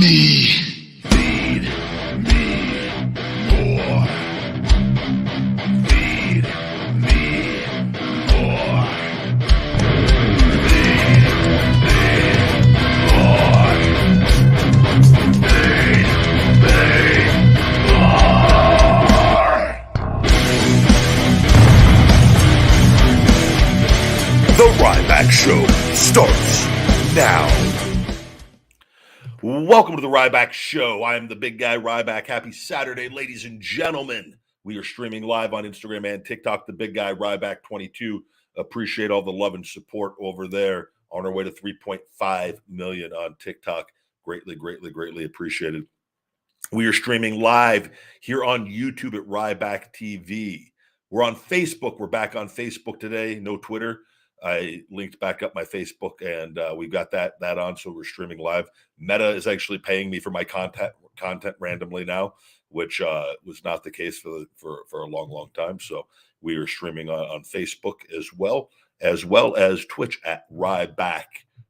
me. Feed me more. Feed me more. The Ryback Show starts now. Welcome to the Ryback Show. I am the big guy Ryback. Happy Saturday, ladies and gentlemen. We are streaming live on Instagram and TikTok. The big guy Ryback 22. Appreciate all the love and support over there. On our way to 3.5 million on TikTok. Greatly appreciated. We are streaming live here on YouTube at Ryback TV. We're on Facebook. We're back on Facebook today. No Twitter. I linked back up my Facebook, and we've got that on, so we're streaming live. Meta is actually paying me for my content randomly now, which was not the case for a long time. So we are streaming on Facebook as well as Twitch at Ryback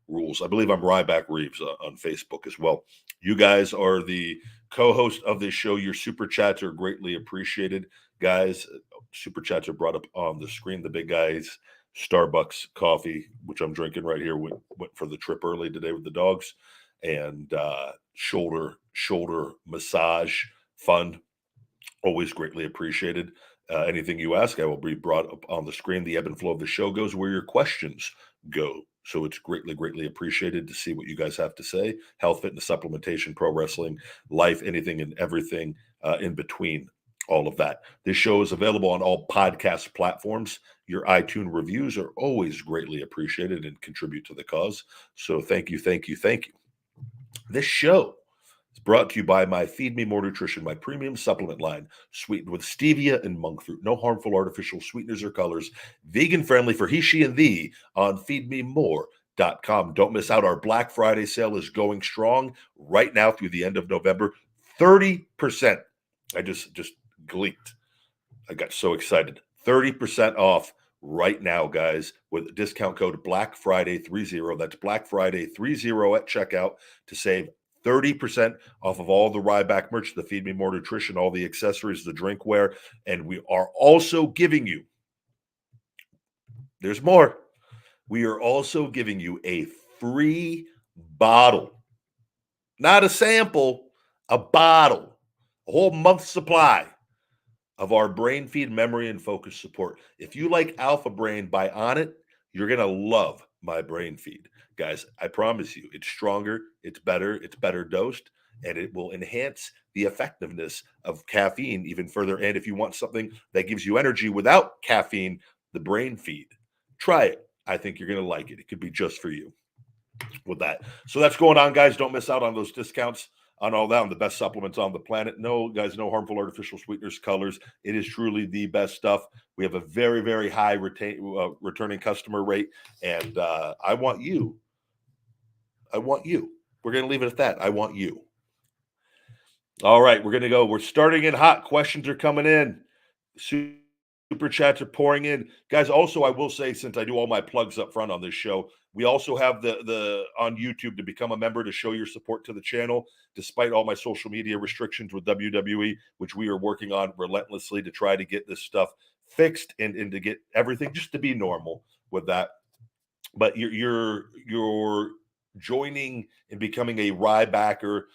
Rules. I believe I'm Ryback Reeves on Facebook as well. You guys are the co-host of this show. Your super chats are greatly appreciated, guys. Super chats are brought up on the screen. The big guys. Starbucks coffee, which I'm drinking right here, went for the trip early today with the dogs, and shoulder massage fund, always greatly appreciated. Anything you ask, I will be brought up on the screen. The ebb and flow of the show goes where your questions go. So it's greatly appreciated to see what you guys have to say. Health, fitness, supplementation, pro wrestling, life, anything and everything in between. All of that. This show is available on all podcast platforms. Your iTunes reviews are always greatly appreciated and contribute to the cause. So thank you. This show is brought to you by my Feed Me More Nutrition, my premium supplement line, sweetened with stevia and monk fruit. No harmful artificial sweeteners or colors. Vegan friendly for he, she, and thee on feedmemore.com. Don't miss out. Our Black Friday sale is going strong right now through the end of November. 30%. I just gleeked. I got so excited. 30% off right now, guys, with discount code Black Friday 30. That's Black Friday 30 at checkout to save 30% off of all the Ryback merch, the Feed Me More Nutrition, all the accessories, the drinkware, and we are also giving you, there's more. We are also giving you a free bottle, not a sample, a bottle, a whole month's supply of our brain feed, memory, and focus support. If you like Alpha Brain by Onnit, you're going to love my brain feed. Guys, I promise you, it's stronger, it's better dosed, and it will enhance the effectiveness of caffeine even further. And if you want something that gives you energy without caffeine, the brain feed, try it. I think you're going to like it. It could be just for you with that. So that's going on, guys. Don't miss out on those discounts. On all that, on the best supplements on the planet. No, guys, no harmful artificial sweeteners, colors. It is truly the best stuff. We have a very high returning customer rate, and I want you. We're going to leave it at that. I want you. All right, we're going to go. We're starting in hot. Questions are coming in. Super chats are pouring in. Guys, also, I will say, since I do all my plugs up front on this show, we also have the on YouTube to become a member to show your support to the channel, despite all my social media restrictions with WWE, which we are working on relentlessly to try to get this stuff fixed and to get everything just to be normal with that. But you're joining and becoming a Rybacker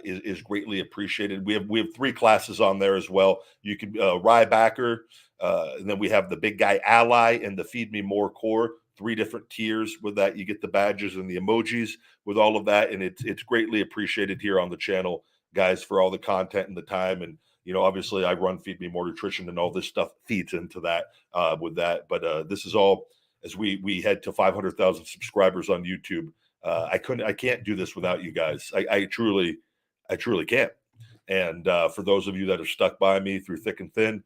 is greatly appreciated. We have 3 classes on there as well. You can Rybacker, and then we have the Big Guy Ally and the Feed Me More Core. 3 different tiers with that. You get the badges and the emojis with all of that, and it's greatly appreciated here on the channel, guys, for all the content and the time. And obviously, I run Feed Me More Nutrition, and all this stuff feeds into that with that. But this is all as we head to 500,000 subscribers on YouTube. I can't do this without you guys. I truly can't. And for those of you that are stuck by me through thick and thin,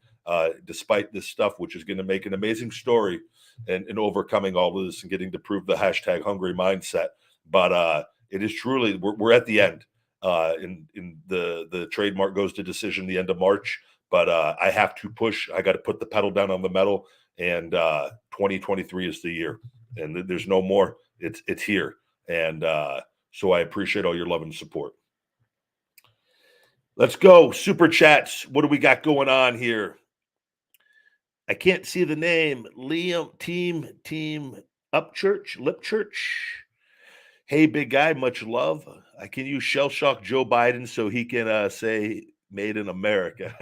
despite this stuff, which is going to make an amazing story and overcoming all of this and getting to prove the hashtag hungry mindset. But it is truly, we're at the end. In the trademark goes to decision the end of March, but I have to push. I got to put the pedal down on the metal, and 2023 is the year, and there's no more. It's here. And so I appreciate all your love and support. Let's go. Super chats. What do we got going on here? I can't see the name. Liam Team Upchurch, Lip Church. Hey, big guy, much love. I can use shell shock Joe Biden so he can say "Made in America."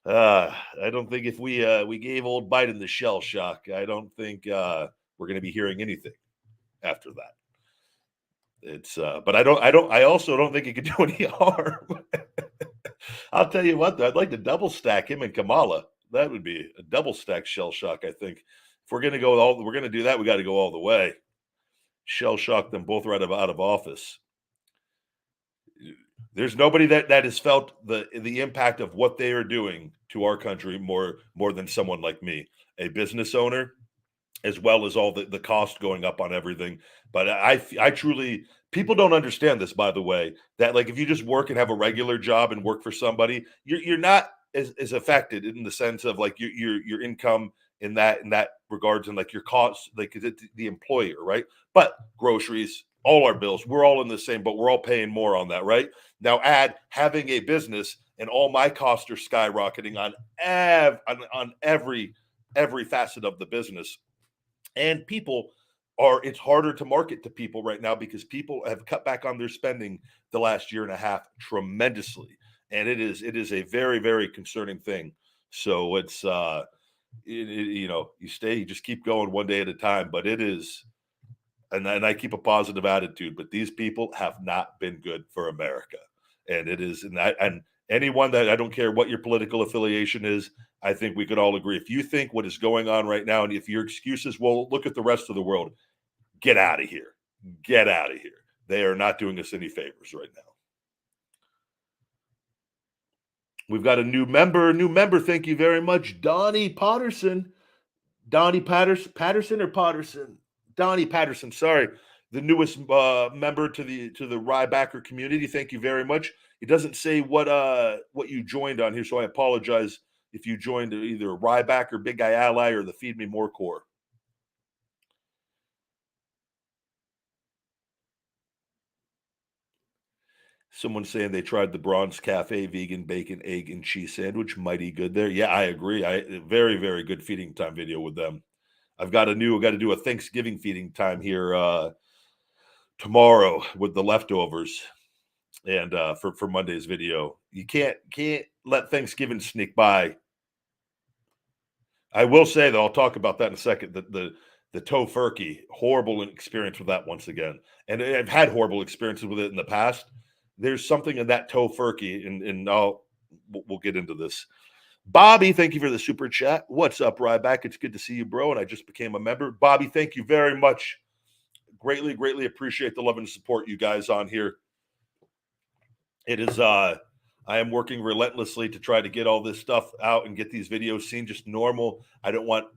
I don't think if we gave old Biden the shell shock, I don't think we're going to be hearing anything after that. It's but I also don't think it could do any harm. I'll tell you what, though, I'd like to double stack him and Kamala. That would be a double stack shell shock. I think if we're going to go we're going to do that, we got to go all the way. Shell shock them both right out of office. There's nobody that has felt the impact of what they are doing to our country more than someone like me, a business owner, as well as all the cost going up on everything. But I truly, people don't understand this, by the way, that like if you just work and have a regular job and work for somebody, you're not as affected in the sense of like your income in that regards and like your costs, like the employer, right? But groceries, all our bills, we're all in the same, but we're all paying more on that, right? Now add having a business and all my costs are skyrocketing on every facet of the business. And people it's harder to market to people right now because people have cut back on their spending the last year and a half tremendously. And it is a very, very concerning thing. So it's you just keep going one day at a time, but it is, and I keep a positive attitude, but these people have not been good for America. And it is, and anyone that, I don't care what your political affiliation is, I think we could all agree. If you think what is going on right now, and if your excuse is, well, look at the rest of the world, get out of here. Get out of here. They are not doing us any favors right now. We've got a new member. Thank you very much, Donnie Patterson. Donnie Patterson or Patterson? Donnie Patterson. Sorry, the newest member to the Rybacker community. Thank you very much. It doesn't say what you joined on here, so I apologize if you joined either Ryback or Big Guy Ally or the Feed Me More Corps. Someone saying they tried the Bronze Cafe vegan bacon, egg, and cheese sandwich. Mighty good there. Yeah, I agree. Very, very good feeding time video with them. I've got to do a Thanksgiving feeding time here tomorrow with the leftovers, and for Monday's video. You can't let Thanksgiving sneak by. I will say though, I'll talk about that in a second. The tofurkey, horrible experience with that once again, and I've had horrible experiences with it in the past. There's something in that tofurkey, and we'll get into this. Bobby, thank you for the super chat. What's up, Ryback? It's good to see you, bro. And I just became a member. Bobby, thank you very much. Greatly, greatly appreciate the love and support you guys on here. It is I am working relentlessly to try to get all this stuff out and get these videos seen just normal. I don't want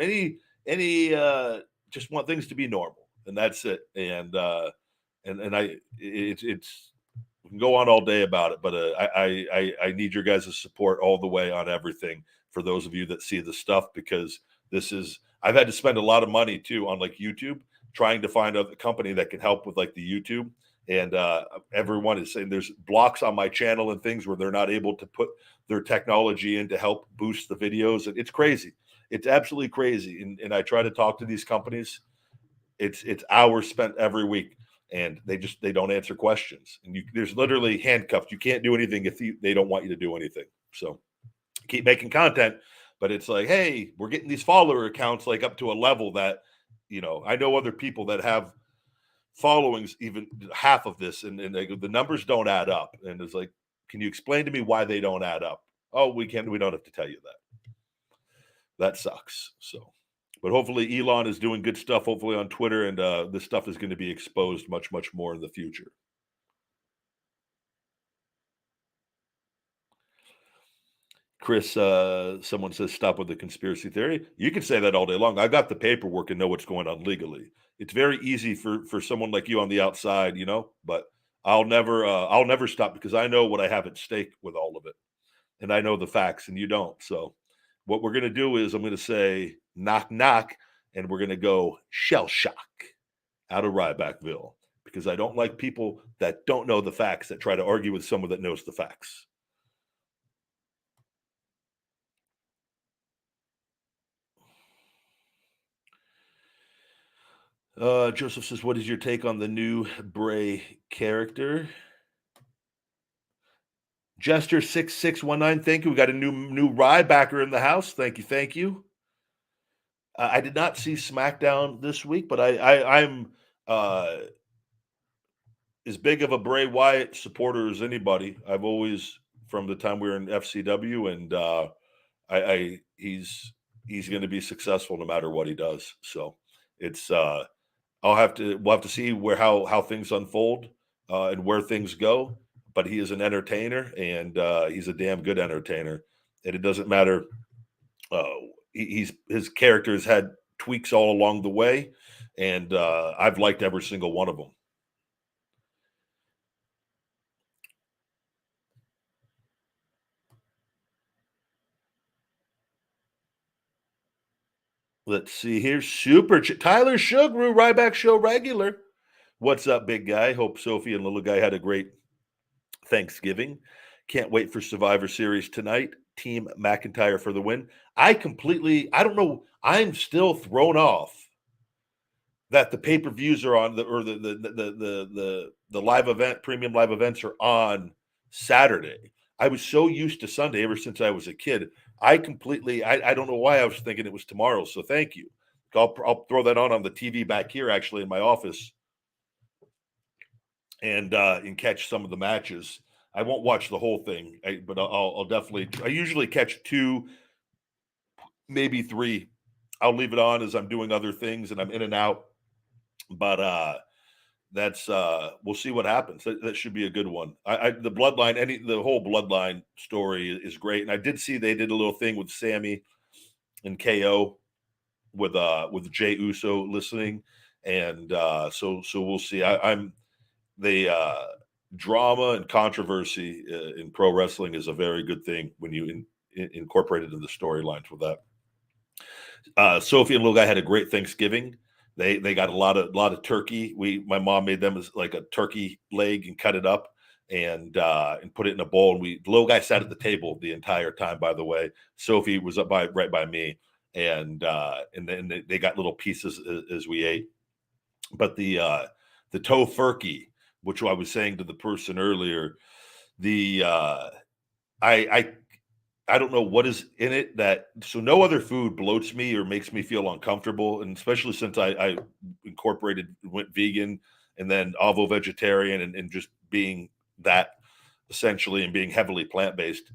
any just want things to be normal, and that's it. And it's we can go on all day about it, but I need your guys' support all the way on everything for those of you that see the stuff, because I've had to spend a lot of money too on like YouTube trying to find a company that can help with like the YouTube. And everyone is saying there's blocks on my channel and things where they're not able to put their technology in to help boost the videos. And it's crazy. It's absolutely crazy. And I try to talk to these companies. It's hours spent every week, and they don't answer questions. And there's literally handcuffed. You can't do anything if they don't want you to do anything. So keep making content, but it's like, hey, we're getting these follower accounts like up to a level that, I know other people that have followings even half of this, and the numbers don't add up. And it's like, can you explain to me why they don't add up? Oh, we don't have to tell you that sucks. So, but hopefully Elon is doing good stuff, hopefully on Twitter, and this stuff is going to be exposed much more in the future. Chris, someone says stop with the conspiracy theory. You can say that all day long. I got the paperwork and know what's going on legally. It's very easy for someone like you on the outside, but I'll never stop, because I know what I have at stake with all of it. And I know the facts and you don't. So what we're going to do is I'm going to say knock, knock, and we're going to go shell shock out of Rybackville. because I don't like people that don't know the facts that try to argue with someone that knows the facts. Joseph says, "What is your take on the new Bray character?" Jester 6619, thank you. We got a new Rybacker in the house. Thank you, thank you. I did not see SmackDown this week, but I'm uh, as big of a Bray Wyatt supporter as anybody. I've always, from the time we were in FCW, and he's going to be successful no matter what he does. So it's we'll have to see where how things unfold and where things go. But he is an entertainer, and he's a damn good entertainer. And it doesn't matter. Uh, his character has had tweaks all along the way, and I've liked every single one of them. Let's see here. Tyler Sugaru, Ryback Show regular. What's up, big guy? Hope Sophie and little guy had a great Thanksgiving. Can't wait for Survivor Series tonight. Team McIntyre for the win. I don't know. I'm still thrown off that the pay-per-views are on the live event, premium live events are on Saturday. I was so used to Sunday ever since I was a kid. I don't know why I was thinking it was tomorrow. So thank you. I'll throw that on the TV back here, actually, in my office, and catch some of the matches. I won't watch the whole thing, but I'll definitely. I usually catch two, maybe three. I'll leave it on as I'm doing other things and I'm in and out. But that's we'll see what happens. That should be a good one. The bloodline, the whole bloodline story is great. And I did see they did a little thing with Sammy and KO with Jay Uso listening, and so we'll see. I'm the drama and controversy in pro wrestling is a very good thing when you incorporate it in the storylines with that. Sophie and little guy had a great Thanksgiving. They got a lot of turkey. My mom made them as like a turkey leg and cut it up and put it in a bowl. And the little guy sat at the table the entire time. By the way, Sophie was right by me, and then they got little pieces as we ate. But the tofurkey, which I was saying to the person earlier, the I don't know what is in it so no other food bloats me or makes me feel uncomfortable, and especially since I went vegan and then ovo vegetarian and just being that essentially and being heavily plant based.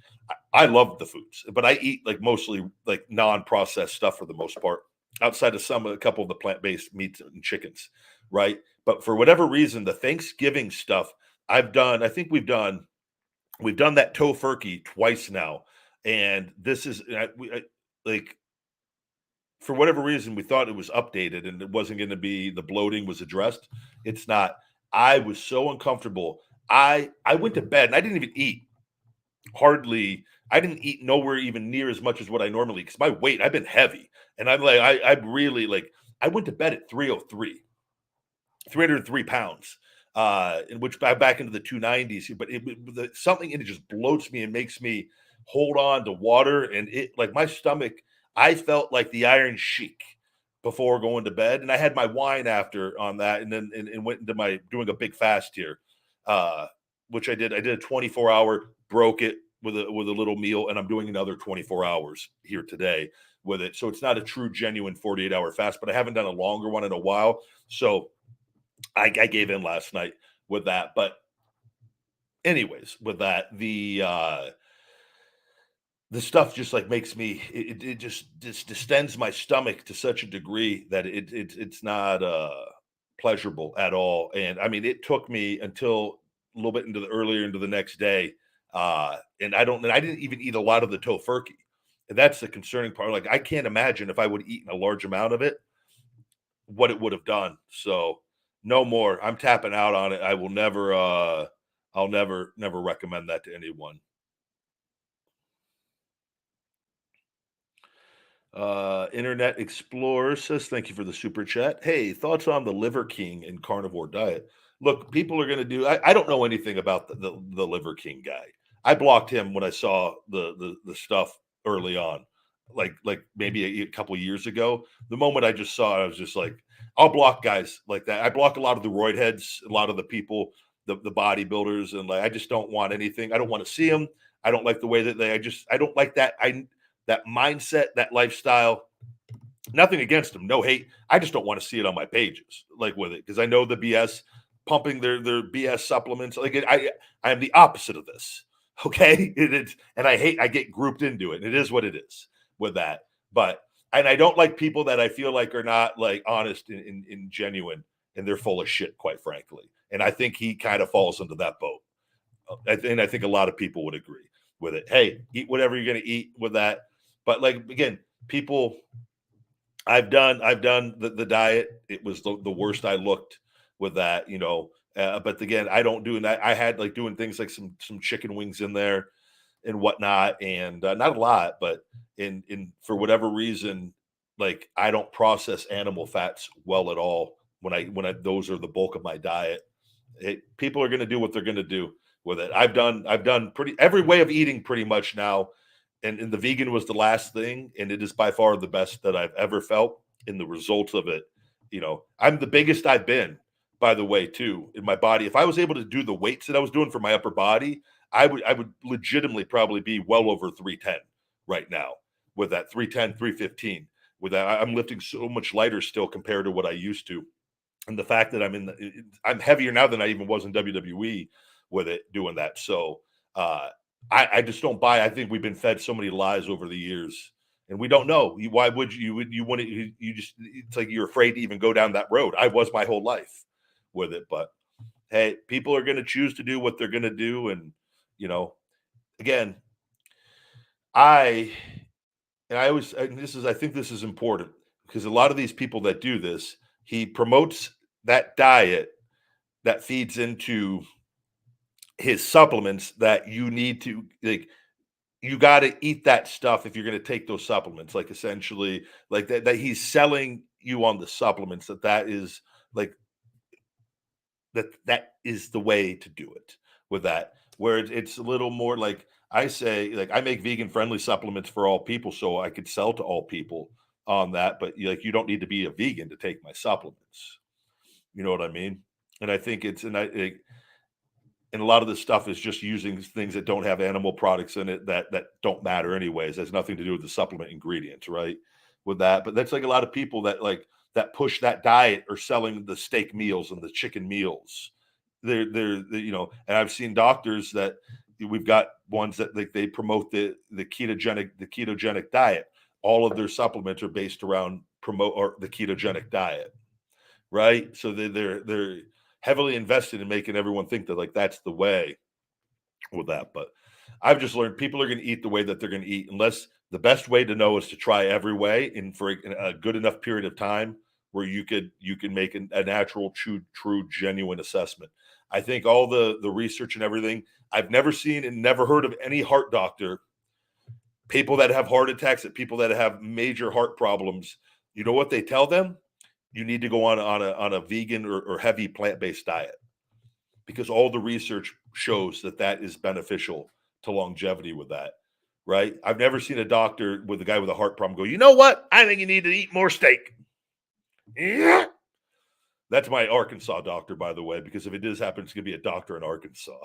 I love the foods, but I eat like mostly like non-processed stuff for the most part, outside of a couple of the plant-based meats and chickens, right? But for whatever reason, the Thanksgiving stuff I think we've done that tofurkey twice now, and this is like for whatever reason we thought it was updated and it wasn't going to be the bloating was addressed. It's not. I was so uncomfortable. I went to bed and I didn't even eat hardly. I didn't eat nowhere even near as much as what I normally because my weight. I've been heavy, and I'm like I'm really like I went to bed at 303 pounds, in which back into the 290s. But something in it just bloats me and makes me hold on to water. And it like my stomach, I felt like the Iron Sheik before going to bed, and I had my wine after on that, and then and went into my doing a big fast here, which I did. I did a 24-hour, broke it with a little meal, and I'm doing another 24 hours here today with it. So it's not a true, genuine 48-hour fast, but I haven't done a longer one in a while. So I gave in last night with that. But anyways, with that, the stuff just like makes me it just distends my stomach to such a degree that it's not pleasurable at all. And I mean, it took me until a little bit earlier into the next day. And I didn't even eat a lot of the tofurkey. And that's the concerning part. Like I can't imagine if I would have eaten a large amount of it, what it would have done. So no more. I'm tapping out on it. I will never I'll never recommend that to anyone. Internet Explorer says, thank you for the super chat. Hey, thoughts on the Liver King and carnivore diet? look, people are going to do. I don't know anything about the Liver King guy. I blocked him when I saw the stuff early on, like maybe a couple years ago. The moment I just saw it, I was just like, I'll block guys like that. I block a lot of the roid heads, a lot of the people, the bodybuilders, and like I just don't want anything. I don't want to see them. I don't like the way that I don't like that mindset, that lifestyle. Nothing against them, no hate. I just don't want to see it on my pages, like with it, because I know the BS pumping their BS supplements. Like I am the opposite of this. Okay, and I get grouped into it. And it is what it is with that. But and I don't like people that I feel like are not like honest and genuine, and they're full of shit, quite frankly. And I think he kind of falls into that boat. And I think a lot of people would agree with it. Hey, eat whatever you're going to eat with that. But like again, people I've done the diet. It was the worst I looked with that, you know. But again, I don't do that. I had like doing things like some chicken wings in there and whatnot, and not a lot, but in for whatever reason, like I don't process animal fats well at all when I those are the bulk of my diet. People are going to do what they're going to do with it. I've done pretty every way of eating pretty much now, and the vegan was the last thing, and it is by far the best that I've ever felt. In the results of it, you know, I'm the biggest I've been, by the way, too, in my body. If I was able to do the weights that I was doing for my upper body, I would legitimately probably be well over 310 right now with that 310, 315. With that, I'm lifting so much lighter still compared to what I used to, and the fact that I'm heavier now than I even was in WWE with it doing that. So I just don't buy. I think we've been fed so many lies over the years, and we don't know. Why would you want to? You just it's like you're afraid to even go down that road. I was my whole life with it, but hey, people are going to choose to do what they're going to do, and you know, again, I and I always and this is I think this is important because a lot of these people that do this, he promotes that diet that feeds into his supplements that you need to like you got to eat that stuff if you're going to take those supplements like essentially like that he's selling you on the supplements that is like that is the way to do it with that where it's a little more like I say like I make vegan friendly supplements for all people so I could sell to all people on that but like you don't need to be a vegan to take my supplements, you know what I mean? And I think it's and a lot of this stuff is just using things that don't have animal products in it that don't matter anyways. It has nothing to do with the supplement ingredients, right? With that, but that's like a lot of people that like that push that diet are selling the steak meals and the chicken meals. You know, and I've seen doctors that we've got ones that like they promote the ketogenic diet. All of their supplements are based around promote or the ketogenic diet, right? So they're heavily invested in making everyone think that like that's the way with that. But I've just learned people are going to eat the way that they're going to eat, unless the best way to know is to try every way and for a good enough period of time where you can make a natural, true, genuine assessment. I think all the research and everything. I've never seen and never heard of any heart doctor, people that have heart attacks, that people that have major heart problems. You know what they tell them? You need to go on a vegan or heavy plant based diet because all the research shows that that is beneficial to longevity with that. Right? I've never seen a doctor with a guy with a heart problem go, you know what? I think you need to eat more steak. Yeah. That's my Arkansas doctor, by the way, because if it does happen, it's going to be a doctor in Arkansas.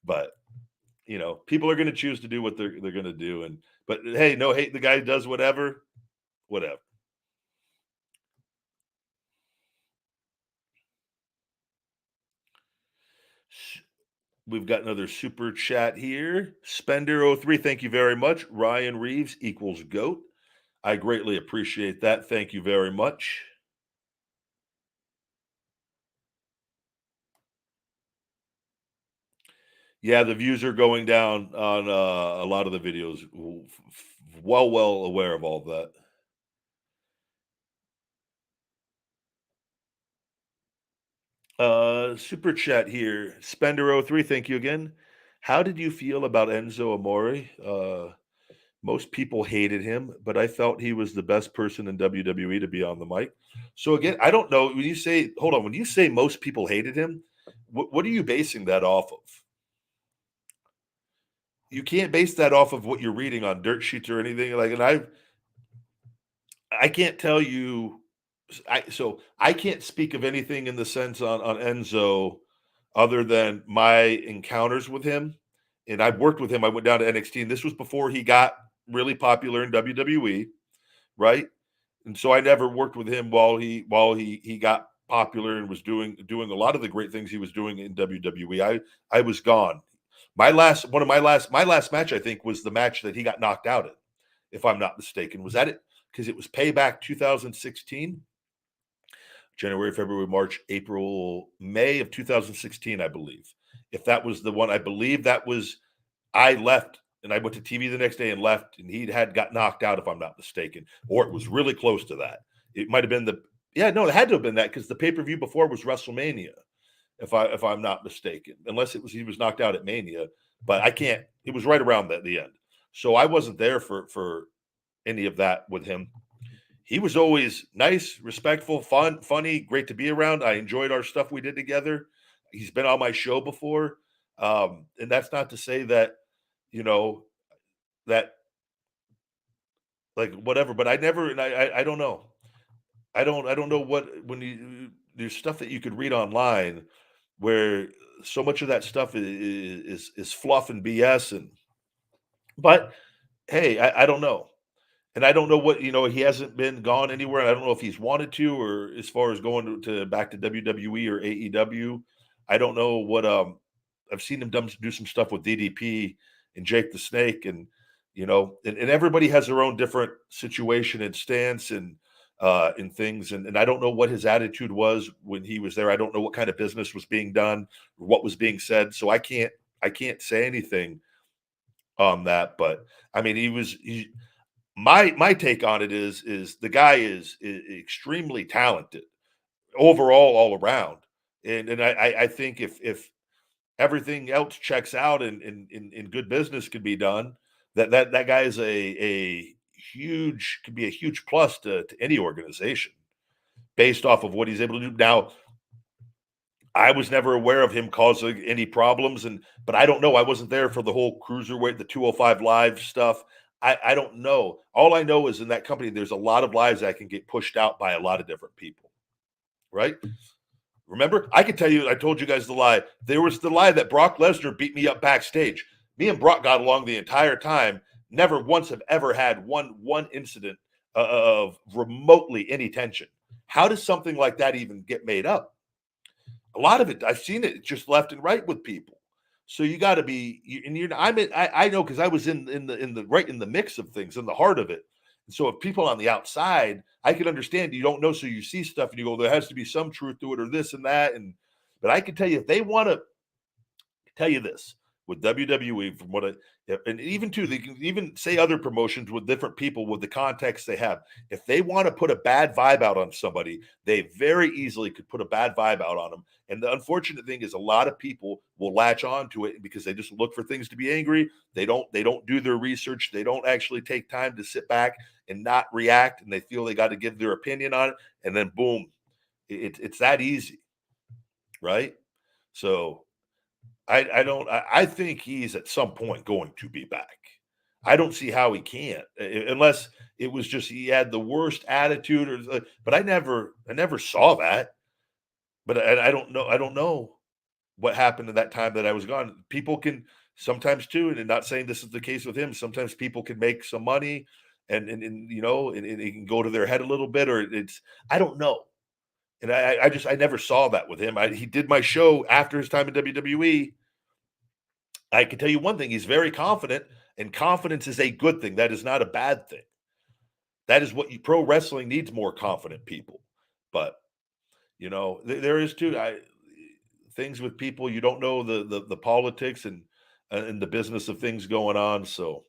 But you know, people are going to choose to do what they're going to do, and but hey, no hate. The guy does whatever, whatever. We've got another super chat here. Spender03, thank you very much. Ryan Reeves equals GOAT. I greatly appreciate that. Thank you very much. Yeah, the views are going down on a lot of the videos. Well aware of all that. Super chat here. Spender03, thank you again. How did you feel about Enzo Amore? Most people hated him, but I felt he was the best person in WWE to be on the mic. So again, I don't know when you say, hold on, when you say most people hated him, what are you basing that off of? You can't base that off of what you're reading on dirt sheets or anything like. And I can't tell you. I can't speak of anything in the sense on Enzo other than my encounters with him. And I've worked with him. I went down to NXT, and this was before he got really popular in WWE, right? And so I never worked with him while he got popular and was doing a lot of the great things he was doing in WWE. I was gone. My last match I think was the match that he got knocked out in, if I'm not mistaken. Was that it? Because it was Payback 2016. January, February, March, April, May of 2016, I believe. If that was the one, I believe that was. I left and I went to TV the next day and left, and he had got knocked out, if I'm not mistaken, or it was really close to that. It might have been it had to have been that because the pay per view before was WrestleMania, if I'm not mistaken, unless it was he was knocked out at Mania, but I can't. It was right around the end, so I wasn't there for any of that with him. He was always nice, respectful, fun, funny, great to be around. I enjoyed our stuff we did together. He's been on my show before. And that's not to say that, you know, that like whatever, but I never, and I don't know. I don't know what, when there's stuff that you could read online where so much of that stuff is fluff and BS. But hey, I don't know. And I don't know what, he hasn't been gone anywhere. And I don't know if he's wanted to, or as far as going to back to WWE or AEW. I don't know what I've seen him do some stuff with DDP and Jake the Snake, and everybody has their own different situation and stance and things. And I don't know what his attitude was when he was there. I don't know what kind of business was being done or what was being said. So I can't say anything on that. But I mean, my take on it is the guy is extremely talented overall, all around, and I think if everything else checks out and good business could be done, that guy is a huge could be a huge plus to any organization based off of what he's able to do. Now, I was never aware of him causing any problems, but I don't know. I wasn't there for the whole cruiserweight, the 205 live stuff. I don't know. All I know is in that company, there's a lot of lives that can get pushed out by a lot of different people, right? Remember, I could tell you, I told you guys the lie. There was the lie that Brock Lesnar beat me up backstage. Me and Brock got along the entire time. Never once have ever had one incident of remotely any tension. How does something like that even get made up? A lot of it, I've seen it just left and right with people. So you got to be, and I know because I was in the right in the mix of things, in the heart of it. And so if people on the outside, I can understand you don't know, so you see stuff and you go, there has to be some truth to it or this and that. But I can tell you, if they want to tell you this with WWE, from what and even too, they can even say other promotions with different people with the context they have. If they want to put a bad vibe out on somebody, they very easily could put a bad vibe out on them. And the unfortunate thing is, a lot of people will latch on to it because they just look for things to be angry. They don't do their research. They don't actually take time to sit back and not react, and they feel they got to give their opinion on it, and then boom, it's that easy, right? So I think he's at some point going to be back. I don't see how he can't, unless it was just he had the worst attitude, but I never saw that. But I don't know. I don't know what happened in that time that I was gone. People can sometimes too, and I'm not saying this is the case with him. Sometimes people can make some money, and it can go to their head a little bit, or it's I don't know. And I never saw that with him. He did my show after his time in WWE. I can tell you one thing: he's very confident, and confidence is a good thing. That is not a bad thing. That is what pro wrestling needs: more confident people. But there is too. Things with people you don't know the politics and the business of things going on. So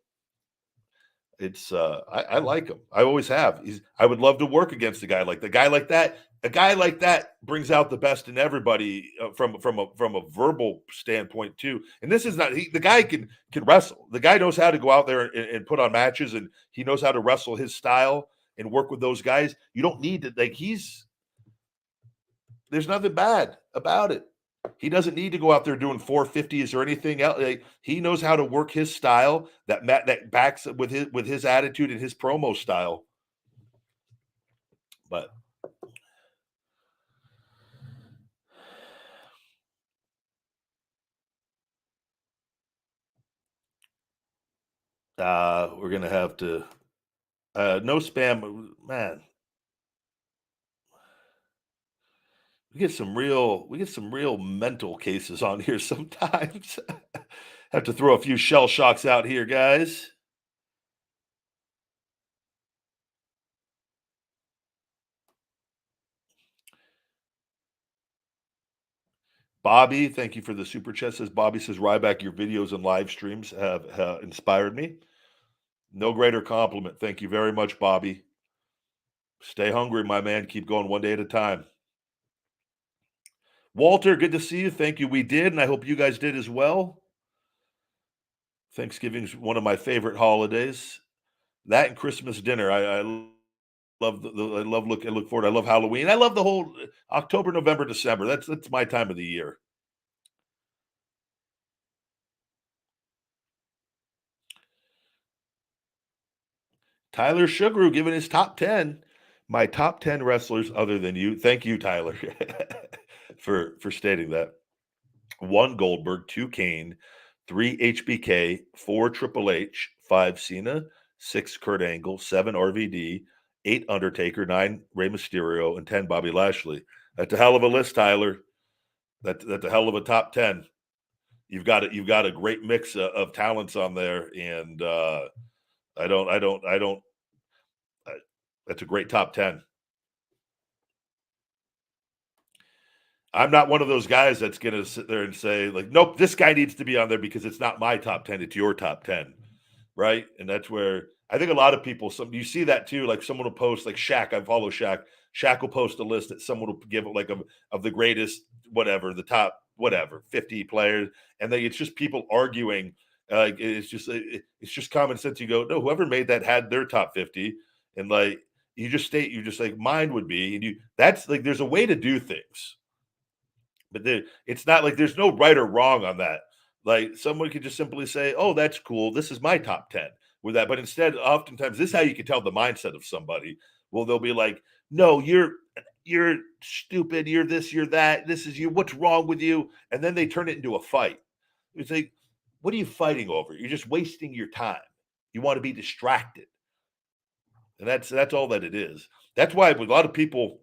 it's I like him. I always have. I would love to work against a guy like that. A guy like that brings out the best in everybody from a verbal standpoint too. And this is not the guy can wrestle. The guy knows how to go out there and put on matches, and he knows how to wrestle his style and work with those guys. You don't need to there's nothing bad about it. He doesn't need to go out there doing 450s or anything else. Like, he knows how to work his style that backs with his attitude and his promo style. But we're gonna have to no spam, man. We get some real mental cases on here sometimes. Have to throw a few shell shocks out here, guys. Bobby, thank you for the super chat. Says Bobby says Ryback, your videos and live streams have inspired me. No greater compliment. Thank you very much, Bobby. Stay hungry, my man. Keep going one day at a time. Walter, good to see you. Thank you. We did, and I hope you guys did as well. Thanksgiving's one of my favorite holidays. That and Christmas dinner. I love I look forward. I love Halloween. I love the whole October, November, December. That's my time of the year. Tyler Sugaru giving his top 10. My top 10 wrestlers other than you. Thank you, Tyler, for stating that. 1 Goldberg, 2 Kane, 3 HBK, 4 Triple H, 5 Cena, 6 Kurt Angle, 7 RVD, 8 Undertaker, 9 Rey Mysterio, and 10 Bobby Lashley. That's a hell of a list, Tyler. That's a hell of a top 10. You've got a great mix of talents on there, and that's a great top 10. I'm not one of those guys that's going to sit there and say, like, nope, this guy needs to be on there because it's not my top 10, it's your top 10. Right. And that's where I think a lot of people, you see that too. Like someone will post, like Shaq, I follow Shaq. Shaq will post a list that someone will give like of the greatest, whatever, the top, whatever, 50 players. And then it's just people arguing. It's just common sense. You go, no, whoever made that had their top 50. And like, you just like mine would be. And that's like, there's a way to do things. But it's not like there's no right or wrong on that. Like someone could just simply say, "Oh, that's cool. This is my top 10 with that." But instead, oftentimes, this is how you can tell the mindset of somebody. Well, they'll be like, "No, you're stupid. You're this. You're that. This is you. What's wrong with you?" And then they turn it into a fight. It's like, what are you fighting over? You're just wasting your time. You want to be distracted, and that's all that it is. That's why with a lot of people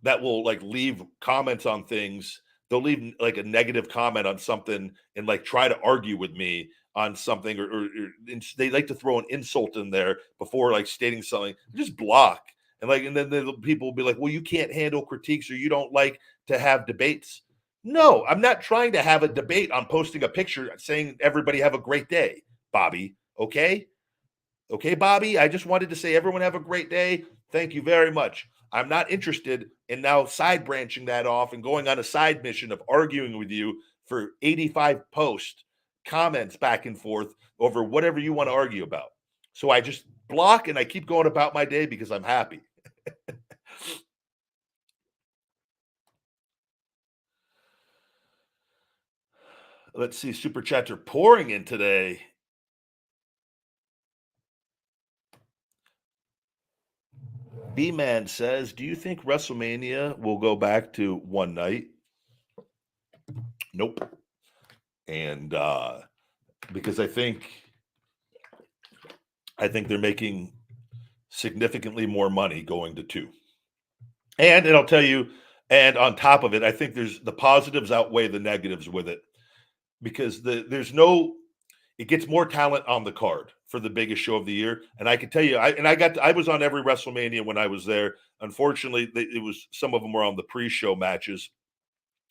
that will like leave comments on things. They'll leave like a negative comment on something and like try to argue with me on something, or they like to throw an insult in there before like stating something. Just block and then the people will be like, "Well, you can't handle critiques or you don't like to have debates." No, I'm not trying to have a debate on posting a picture saying everybody have a great day, Bobby. Okay, Bobby. I just wanted to say everyone have a great day. Thank you very much. I'm not interested in now side branching that off and going on a side mission of arguing with you for 85 posts, comments back and forth over whatever you want to argue about. So I just block and I keep going about my day because I'm happy. Let's see, super chats are pouring in today. B-Man says, do you think WrestleMania will go back to one night? Nope. And because I think they're making significantly more money going to 2. And I'll tell you, and on top of it, I think there's the positives outweigh the negatives with it because it gets more talent on the card for the biggest show of the year. And I can tell you, I was on every WrestleMania when I was there. Unfortunately, it was some of them were on the pre-show matches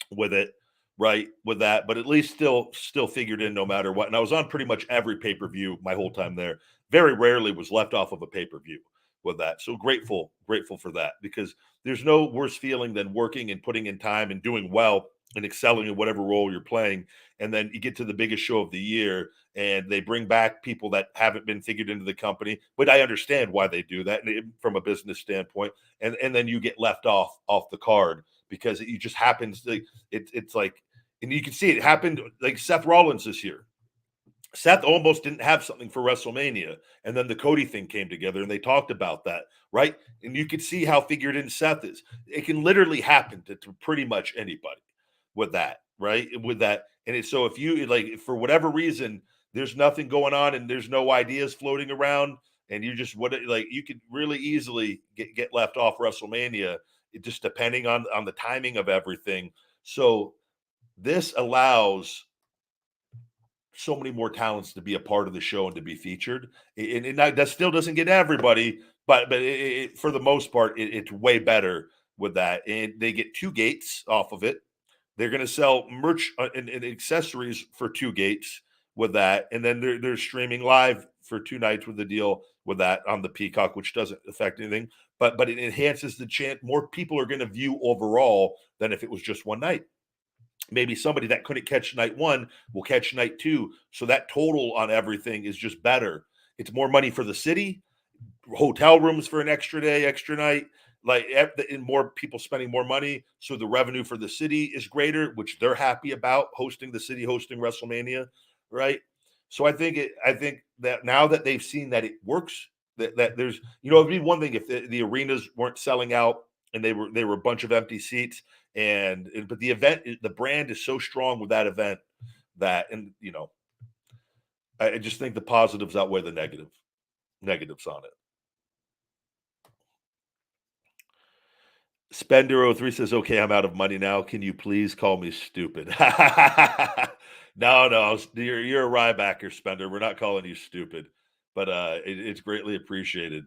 with it, right? With that, but at least still figured in no matter what. And I was on pretty much every pay-per-view my whole time there. Very rarely was left off of a pay-per-view with that. So grateful for that, because there's no worse feeling than working and putting in time and doing well and excelling in whatever role you're playing. And then you get to the biggest show of the year and they bring back people that haven't been figured into the company. But I understand why they do that from a business standpoint. And then you get left off the card because it just happens. It's like, and you can see it happened like Seth Rollins this year. Seth almost didn't have something for WrestleMania, and then the Cody thing came together, and they talked about that, right? And you could see how figured in Seth is. It can literally happen to pretty much anybody with that, right? With that, and so if you like, for whatever reason, there's nothing going on, and there's no ideas floating around, and you just you could really easily get left off WrestleMania, just depending on the timing of everything. So this allows so many more talents to be a part of the show and to be featured. And that still doesn't get everybody, but for the most part, it's way better with that. And they get 2 gates off of it. They're going to sell merch and accessories for 2 gates with that, and then they're streaming live for 2 nights with the deal with that on the Peacock, which doesn't affect anything, but it enhances the chance. More people are going to view overall than if it was just one night. Maybe somebody that couldn't catch night 1 will catch night 2. So that total on everything is just better. It's more money for the city, hotel rooms for an extra day, extra night, and more people spending more money. So the revenue for the city is greater, which they're happy about, hosting WrestleMania, right? So I think that now that they've seen that it works, that there's, it'd be one thing if the arenas weren't selling out and they were a bunch of empty seats, but the brand is so strong with that event that, and I just think the positives outweigh the negatives on it. Spender03 says, "Okay, I'm out of money now. Can you please call me stupid?" No, you're a Rybacker, Spender. We're not calling you stupid, but it's greatly appreciated.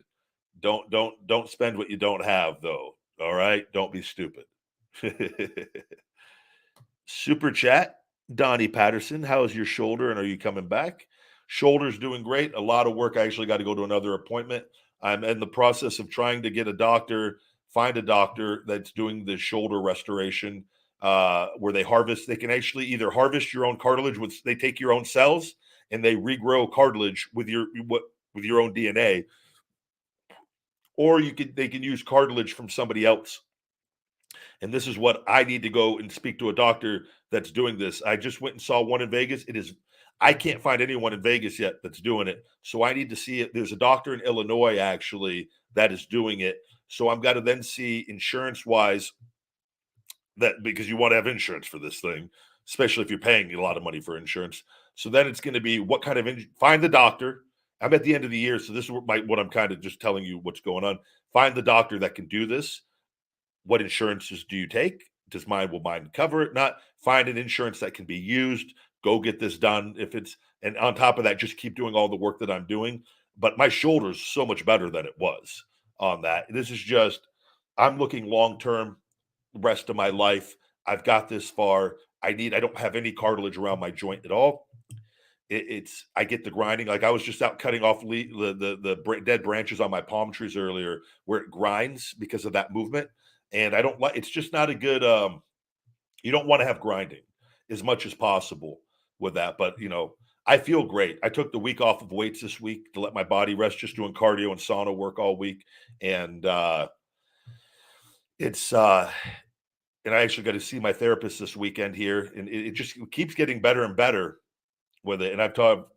Don't spend what you don't have, though. All right, don't be stupid. Super chat, Donnie Patterson. How's your shoulder, and are you coming back? Shoulder's doing great. A lot of work. I actually got to go to another appointment. I'm in the process of trying to get find a doctor that's doing the shoulder restoration, where they can actually either harvest your own cartilage they take your own cells and they regrow cartilage with your own DNA, or they can use cartilage from somebody else. And this is what I need to go and speak to a doctor that's doing this. I just went and saw one in Vegas. I can't find anyone in Vegas yet that's doing it. So I need to see it. There's a doctor in Illinois actually that is doing it. So I'm got to then see insurance wise, that because you want to have insurance for this thing, especially if you're paying a lot of money for insurance. So then it's going to be what kind of find the doctor. I'm at the end of the year, so this is what I'm kind of just telling you what's going on. Find the doctor that can do this. What insurances do you take? Will mine cover it? Not. Find an insurance that can be used. Go get this done. And on top of that, just keep doing all the work that I'm doing. But my shoulder's so much better than it was on that. This is just, I'm looking long-term, rest of my life. I've got this far. I don't have any cartilage around my joint at all. I get the grinding. Like I was just out cutting off the dead branches on my palm trees earlier, where it grinds because of that movement. And I don't like, it's just not a good, you don't want to have grinding as much as possible with that. But, I feel great. I took the week off of weights this week to let my body rest, just doing cardio and sauna work all week. And and I actually got to see my therapist this weekend here. And it just keeps getting better and better with it. And I've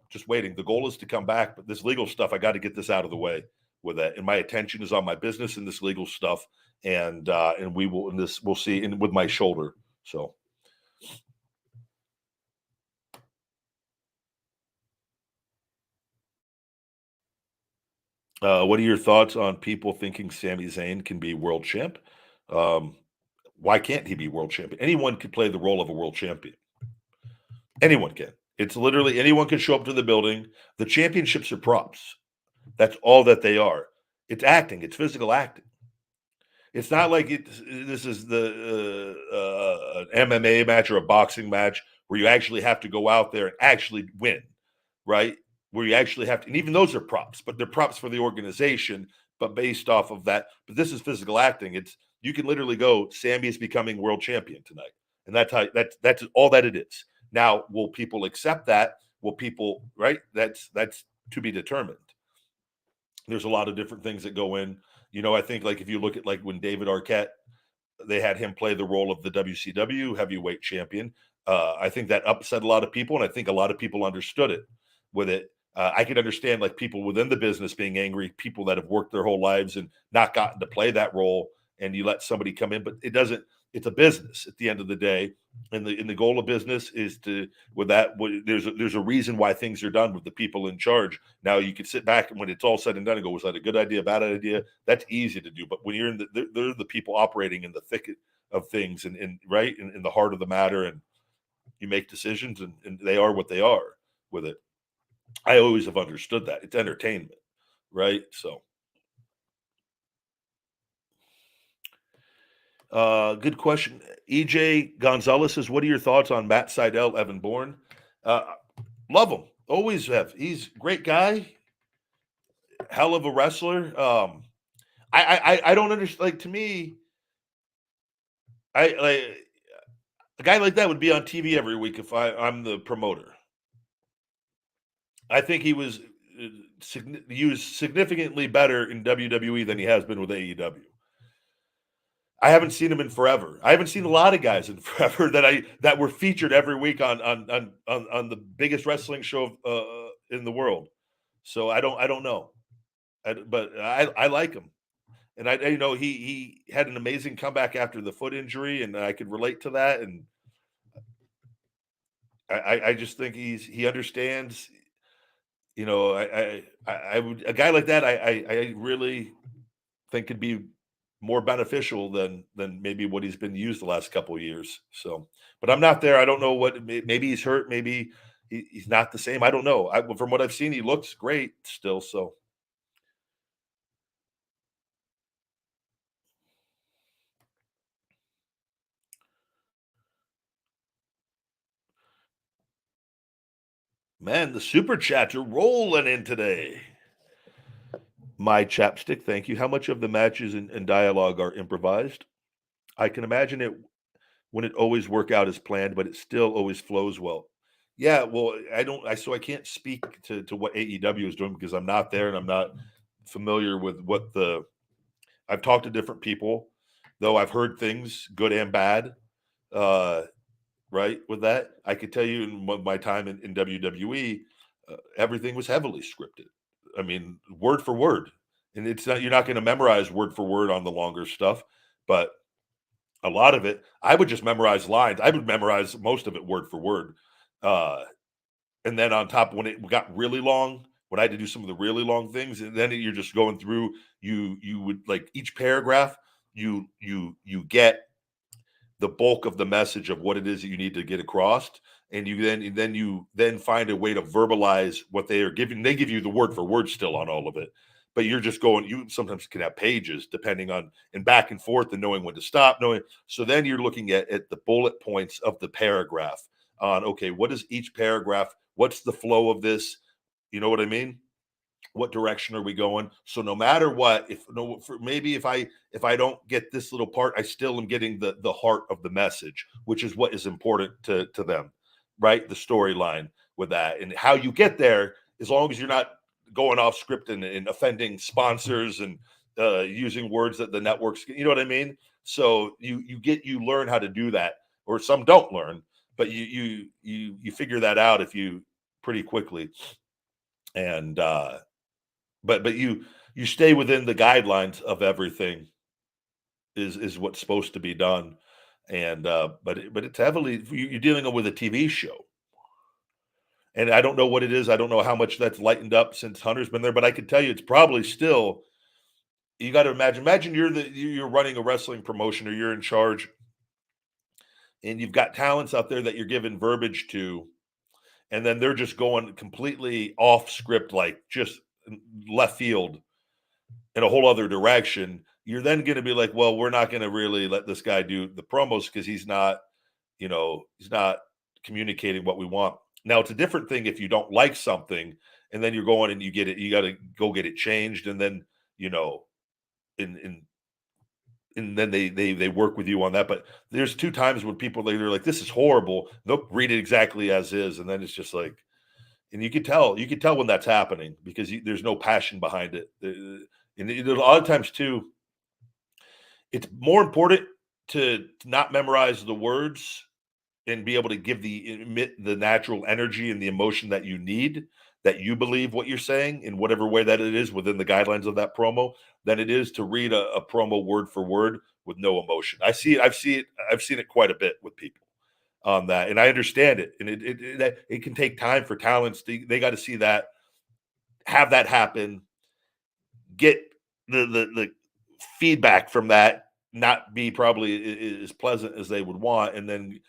just waiting. The goal is to come back, but this legal stuff, I got to get this out of the way with it. And my attention is on my business and this legal stuff. And we'll see with my shoulder. So. What are your thoughts on people thinking Sami Zayn can be world champ? Why can't he be world champion? Anyone could play the role of a world champion. Anyone can. It's literally anyone can show up to the building. The championships are props. That's all that they are. It's acting. It's physical acting. It's not like this is the an MMA match or a boxing match where you actually have to go out there and actually win, right? Where you actually have to, and even those are props, but they're props for the organization. but based off of that. But this is physical acting. It's you can literally go, Sammy is becoming world champion tonight, and that's all that it is. Now, will people accept that? Will people right? That's to be determined. There's a lot of different things that go in. I think like if you look at like when David Arquette, they had him play the role of the WCW heavyweight champion. I think that upset a lot of people, and I think a lot of people understood it with it. I could understand like people within the business being angry, people that have worked their whole lives and not gotten to play that role, and you let somebody come in, but it doesn't. It's a business at the end of the day, and the goal of business is to with that. There's a reason why things are done with the people in charge. Now you can sit back and when it's all said and done and go, was that a good idea, bad idea? That's easy to do, but when you're they're the people operating in the thicket of things and right in the heart of the matter, and you make decisions, and they are what they are with it. I always have understood that it's entertainment, right? So, good question. EJ Gonzalez says, "What are your thoughts on Matt Sydal, Evan Bourne?" Uh, love him, always have. He's a great guy, hell of a wrestler. I don't understand. Like to me, I like a guy like that would be on TV every week if I'm the promoter. I think he was used significantly better in WWE than he has been with AEW. I haven't seen him in forever. I haven't seen a lot of guys in forever that were featured every week on the biggest wrestling show in the world. So I don't know, but I like him, and he had an amazing comeback after the foot injury, and I could relate to that, and I just think he understands. I would a guy like that. I really think could be more beneficial than maybe what he's been used the last couple of years. So, but I'm not there. I don't know what. Maybe he's hurt. Maybe he's not the same. I don't know. From what I've seen, he looks great still. So, man, the super chats are rolling in today. My chapstick, thank you. How much of the matches and dialogue are improvised? I can imagine it when it always work out as planned, but it still always flows well. Yeah, well, I can't speak to what AEW is doing because I'm not there and I'm not familiar with what I've talked to different people, though I've heard things good and bad. Uh, right with that, I could tell you in my time in WWE, everything was heavily scripted. I mean, word for word, and it's not you're not going to memorize word for word on the longer stuff, but a lot of it, I would just memorize lines. I would memorize most of it word for word. Uh, and then on top, when it got really long, when I had to do some of the really long things, and then you're just going through, you would like each paragraph, you get the bulk of the message of what it is that you need to get across, and you then find a way to verbalize what they are giving. They give you the word for word still on all of it, but you're just going. You sometimes can have pages depending on and back and forth and knowing when to stop. Knowing so then you're looking at the bullet points of the paragraph on okay, what is each paragraph? What's the flow of this? You know what I mean? What direction are we going? So no matter what, if no, for maybe if I don't get this little part, I still am getting the heart of the message, which is what is important to them, right? The storyline with that and how you get there, as long as you're not going off script and offending sponsors and using words that the networks, you know what I mean? So you learn how to do that, or some don't learn, but you figure that out if you pretty quickly and but you stay within the guidelines of everything is what's supposed to be done, and but it's heavily you're dealing with a TV show, and I don't know what it is. I don't know how much that's lightened up since Hunter's been there, but I can tell you it's probably still. You got to imagine you're running a wrestling promotion or you're in charge, and you've got talents out there that you're giving verbiage to, and then they're just going completely off script, like just left field in a whole other direction, you're then going to be like, well, we're not going to really let this guy do the promos because he's not communicating what we want. Now, it's a different thing if you don't like something and then you're going and you get it, you got to go get it changed. And then, in and then they work with you on that. But there's two times when people they're like, "This is horrible." They'll read it exactly as is, and then it's just like, and you could tell when that's happening because there's no passion behind it. And a lot of times too, it's more important to not memorize the words and be able to give the emit the natural energy and the emotion that you need, that you believe what you're saying in whatever way that it is within the guidelines of that promo, than it is to read a promo word for word with no emotion. I've seen it quite a bit with people on that, and I understand it. And it can take time for talents. They got to see that, have that happen, get the feedback from that, not be probably as pleasant as they would want, and then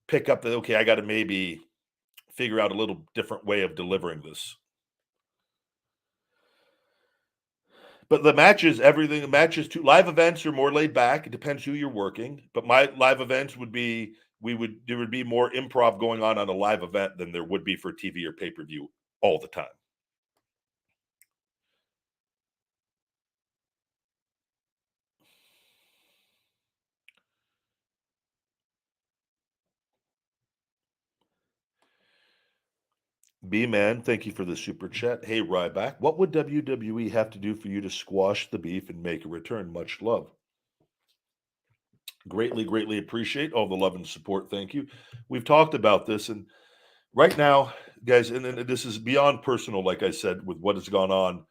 pick up the okay. I got to maybe figure out a little different way of delivering this. But the matches, everything, the matches to live events are more laid back. It depends who you're working. But my live events would be there would be more improv going on a live event than there would be for TV or pay per view all the time. B man, thank you for the super chat. Hey Ryback, what would WWE have to do for you to squash the beef and make a return? Much love. Greatly appreciate all the love and support. Thank you. We've talked about this, and right now, guys, and this is beyond personal, like I said, with what has gone on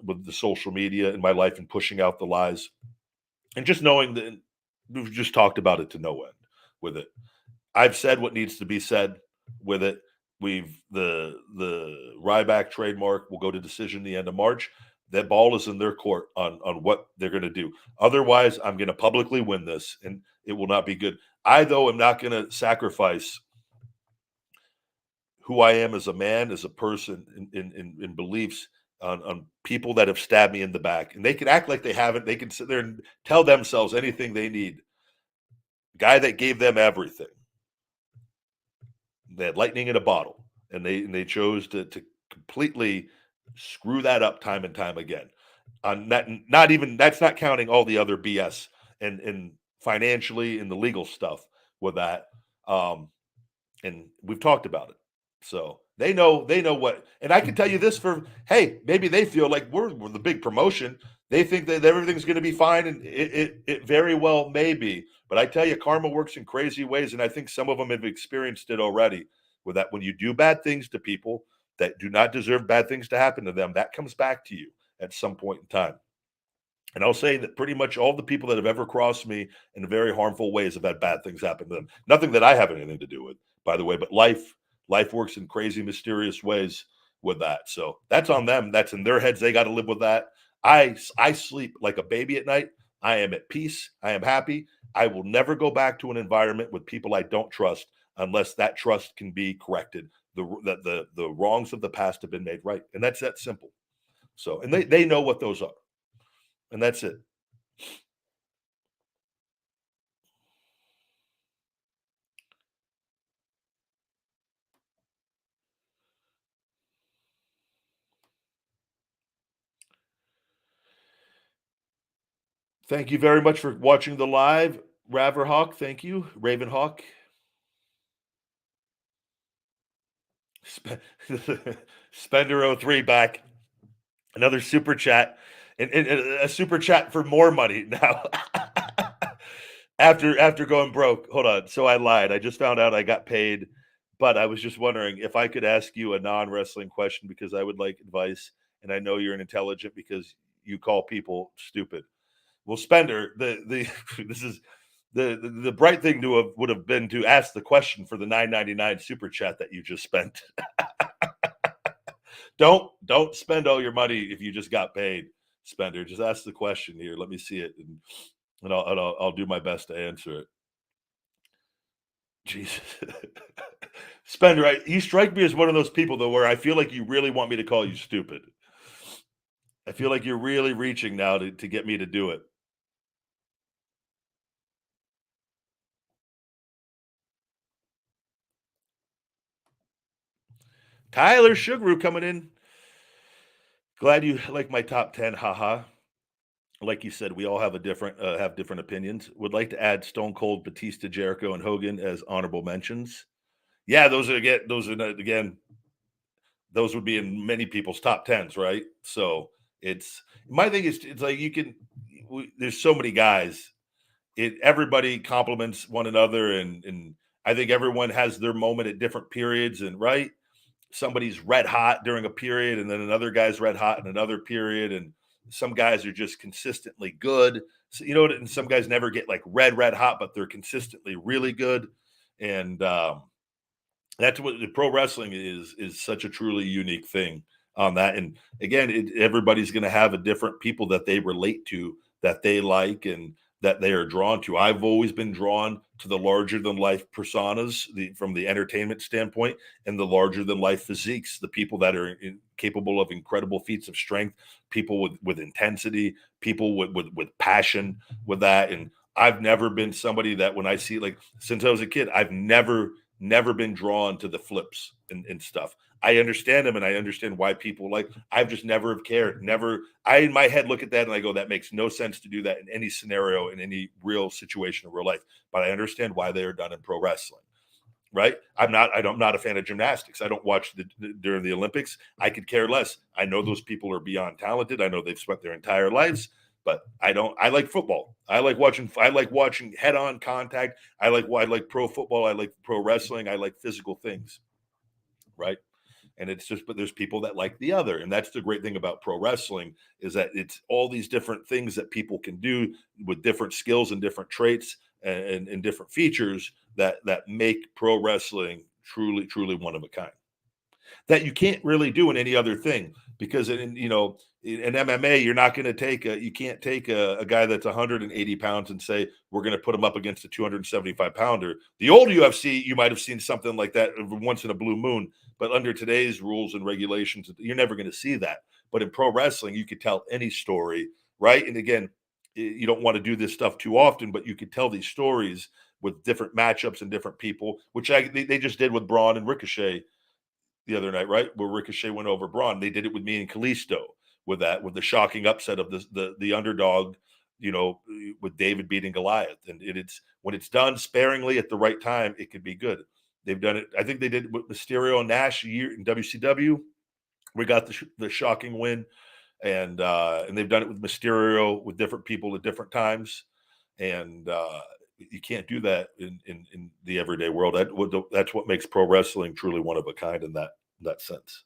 with the social media in my life and pushing out the lies, and just knowing that we've just talked about it to no end with it. I've said what needs to be said with it. We've the Ryback trademark will go to decision the end of March. That ball is in their court on what they're going to do. Otherwise, I'm going to publicly win this, and it will not be good. I though am not going to sacrifice who I am as a man, as a person, in beliefs on people that have stabbed me in the back, and they can act like they haven't. They can sit there and tell themselves anything they need. Guy that gave them everything. They had lightning in a bottle, and they chose to completely screw that up time and time again. Not even that's not counting all the other BS and financially and the legal stuff with that. Um, and we've talked about it. So they know what, and I can tell you this for hey, maybe they feel like we're the big promotion. They think that everything's going to be fine, and it very well may be. But I tell you, karma works in crazy ways, and I think some of them have experienced it already. With that, when you do bad things to people that do not deserve bad things to happen to them, that comes back to you at some point in time. And I'll say that pretty much all the people that have ever crossed me in very harmful ways have had bad things happen to them. Nothing that I have anything to do with, by the way, but life works in crazy, mysterious ways with that. So that's on them. That's in their heads. They got to live with that. I sleep like a baby at night. I am at peace. I am happy. I will never go back to an environment with people I don't trust unless that trust can be corrected. The wrongs of the past have been made right, and that's that simple. So, and they know what those are, and that's it. Thank you very much for watching the live. Raverhawk, thank you. Ravenhawk. Sp- Spender03 back. Another super chat. And a super chat for more money now. After going broke. Hold on. So I lied. I just found out I got paid, but I was just wondering if I could ask you a non-wrestling question because I would like advice. And I know you're an intelligent because you call people stupid. Well, Spender, the this is the bright thing to have would have been to ask the question for the 9.99 super chat that you just spent. Don't spend all your money if you just got paid, Spender. Just ask the question here. Let me see it, and I'll do my best to answer it. Jesus, Spender, you strike me as one of those people though, where I feel like you really want me to call you stupid. I feel like you're really reaching now to get me to do it. Tyler Sugaru coming in. Glad you like my top 10. Haha. like you said, we all have have different opinions. Would like to add Stone Cold, Batista, Jericho, and Hogan as honorable mentions. Yeah, again, those would be in many people's top tens, right? So it's my thing is it's like there's so many guys. Everybody compliments one another, and I think everyone has their moment at different periods, and right, somebody's red hot during a period, and then another guy's red hot in another period, and some guys are just consistently good. So, and some guys never get like red hot, but they're consistently really good, and that's what the pro wrestling is such a truly unique thing on that. And again, everybody's going to have a different people that they relate to, that they like, and that they are drawn to. I've always been drawn to the larger than life personas, from the entertainment standpoint, and the larger than life physiques, the people that are capable of incredible feats of strength, people with intensity, people with passion with that. And I've never been somebody that, when I see, like, since I was a kid, I've never been drawn to the flips and stuff. I understand them, and I understand why people like. I've just never have cared. Never. I in my head look at that and I go, that makes no sense to do that in any scenario, in any real situation of real life. But I understand why they are done in pro wrestling. Right? I'm not a fan of gymnastics. I don't watch during the Olympics. I could care less. I know those people are beyond talented. I know they've spent their entire lives, but I don't. I like football. I like watching head-on contact. I like pro football. I like pro wrestling. I like physical things, right? And it's just, but there's people that like the other, and that's the great thing about pro wrestling, is that it's all these different things that people can do with different skills and different traits, and different features that make pro wrestling truly one of a kind, that you can't really do in any other thing. Because in MMA, you're not going to you can't take a guy that's 180 pounds and say, we're going to put him up against a 275 pounder. The old UFC, you might have seen something like that once in a blue moon, but under today's rules and regulations, you're never going to see that. But in pro wrestling, you could tell any story, right? And again, you don't want to do this stuff too often, but you could tell these stories with different matchups and different people, which they just did with Braun and Ricochet the other night, right? Where Ricochet went over Braun. They did it with me and Kalisto, with the shocking upset of the underdog, with David beating Goliath. And it's when it's done sparingly at the right time, it could be good. They've done it. I think they did it with Mysterio and Nash a year in WCW. We got the shocking win, and they've done it with Mysterio, with different people at different times, and you can't do that in the everyday world. That's what makes pro wrestling truly one of a kind in that sense.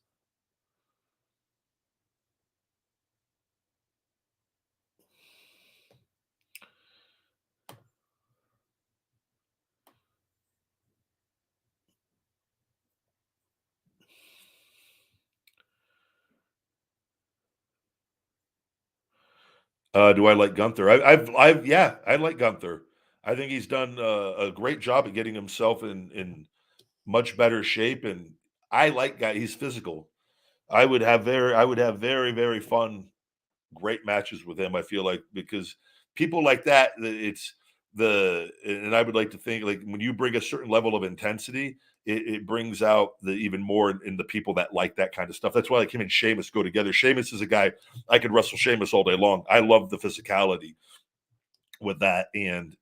Do I like Gunther? Yeah, I like Gunther. I think he's done a great job at getting himself in much better shape, and I like guy. He's physical. I would have very fun, great matches with him. I feel like, because people like that, and I would like to think, like, when you bring a certain level of intensity, it brings out the even more in the people that like that kind of stuff. That's why, like, him and Sheamus go together. Sheamus is a guy I could wrestle Sheamus all day long. I love the physicality with that, and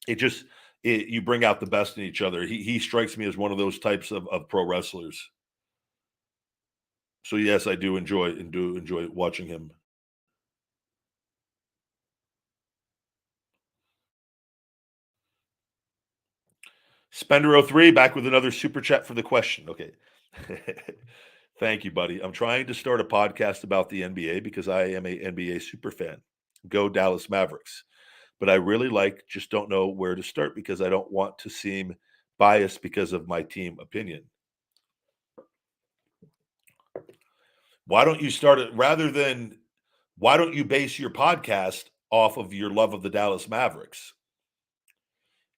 it just you bring out the best in each other. He strikes me as one of those types of pro wrestlers. So yes, I do enjoy watching him. Spender03 back with another super chat for the question. Okay. Thank you, buddy. I'm trying to start a podcast about the NBA because I am a NBA super fan. Go Dallas Mavericks. But I really just don't know where to start because I don't want to seem biased because of my team opinion. Why don't you start it why don't you base your podcast off of your love of the Dallas Mavericks?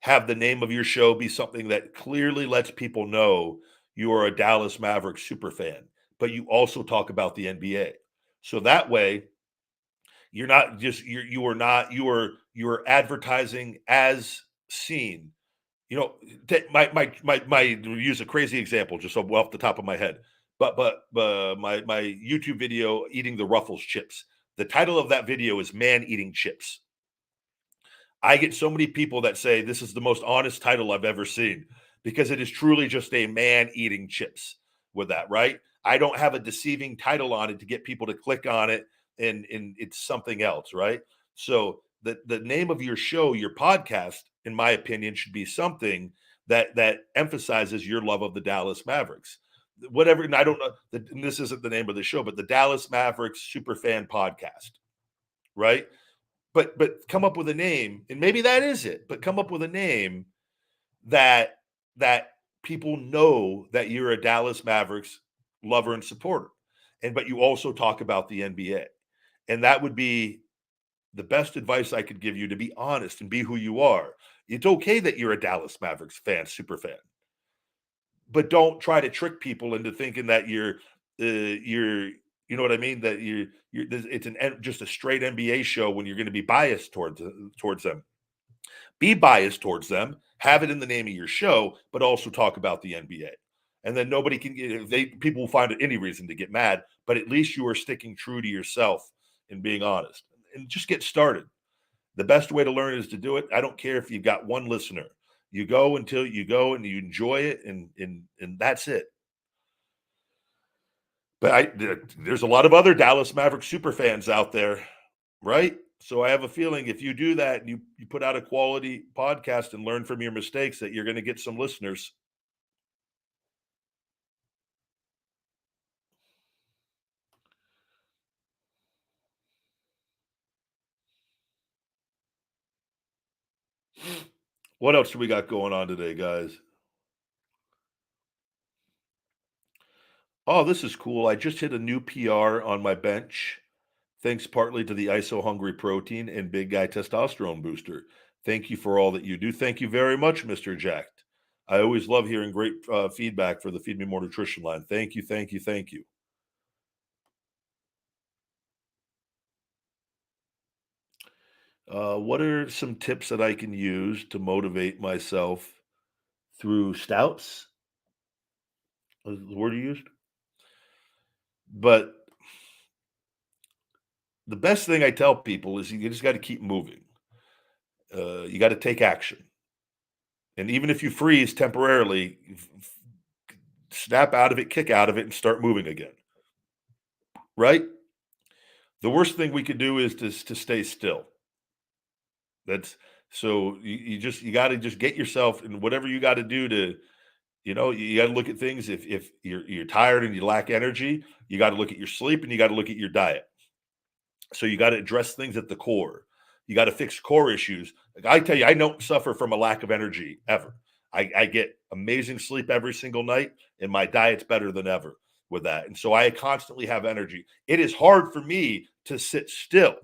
Have the name of your show be something that clearly lets people know you are a Dallas Mavericks super fan, but you also talk about the NBA. So that way, you're not just you are not you are advertising as seen. My use a crazy example just off the top of my head, but my YouTube video eating the Ruffles chips. The title of that video is Man Eating Chips. I get so many people that say this is the most honest title I've ever seen because it is truly just a man eating chips with that, right? I don't have a deceiving title on it to get people to click on it and it's something else, right? So the name of your show, your podcast, in my opinion, should be something that emphasizes your love of the Dallas Mavericks. Whatever, and I don't know, and this isn't the name of the show, but the Dallas Mavericks Superfan Podcast, right? But come up with a name, and maybe that is it. But come up with a name that people know that you're a Dallas Mavericks lover and supporter, and but you also talk about the NBA, and that would be the best advice I could give you, to be honest and be who you are. It's okay that you're a Dallas Mavericks fan, super fan, but don't try to trick people into thinking that you're you know what I mean, that you're it's just a straight NBA show when you're going to be biased towards them. Be biased towards them, have it in the name of your show, but also talk about the NBA. And then nobody can get people will find any reason to get mad, but at least you are sticking true to yourself and being honest. And just get started. The best way to learn is to do it. I don't care if you've got one listener. You go until you go and you enjoy it, and that's it. But there's a lot of other Dallas Maverick super fans out there, right? So I have a feeling if you do that and you put out a quality podcast and learn from your mistakes, that you're going to get some listeners. What else do we got going on today, guys? Oh, this is cool. I just hit a new PR on my bench, thanks partly to the ISO Hungry Protein and Big Guy Testosterone Booster. Thank you for all that you do. Thank you very much, Mr. Jacked. I always love hearing great feedback for the Feed Me More Nutrition line. Thank you, thank you, thank you. What are some tips that I can use to motivate myself through stouts? Was the word you used? But the best thing I tell people is you just got to keep moving. You got to take action. And even if you freeze temporarily, snap out of it, kick out of it, and start moving again. Right? The worst thing we could do is to stay still. That's so you got to just get yourself and whatever you got to do to, you got to look at things. If you're tired and you lack energy, you got to look at your sleep and you got to look at your diet. So you got to address things at the core. You got to fix core issues. Like I tell you, I don't suffer from a lack of energy ever. I get amazing sleep every single night, and my diet's better than ever with that. And so I constantly have energy. It is hard for me to sit still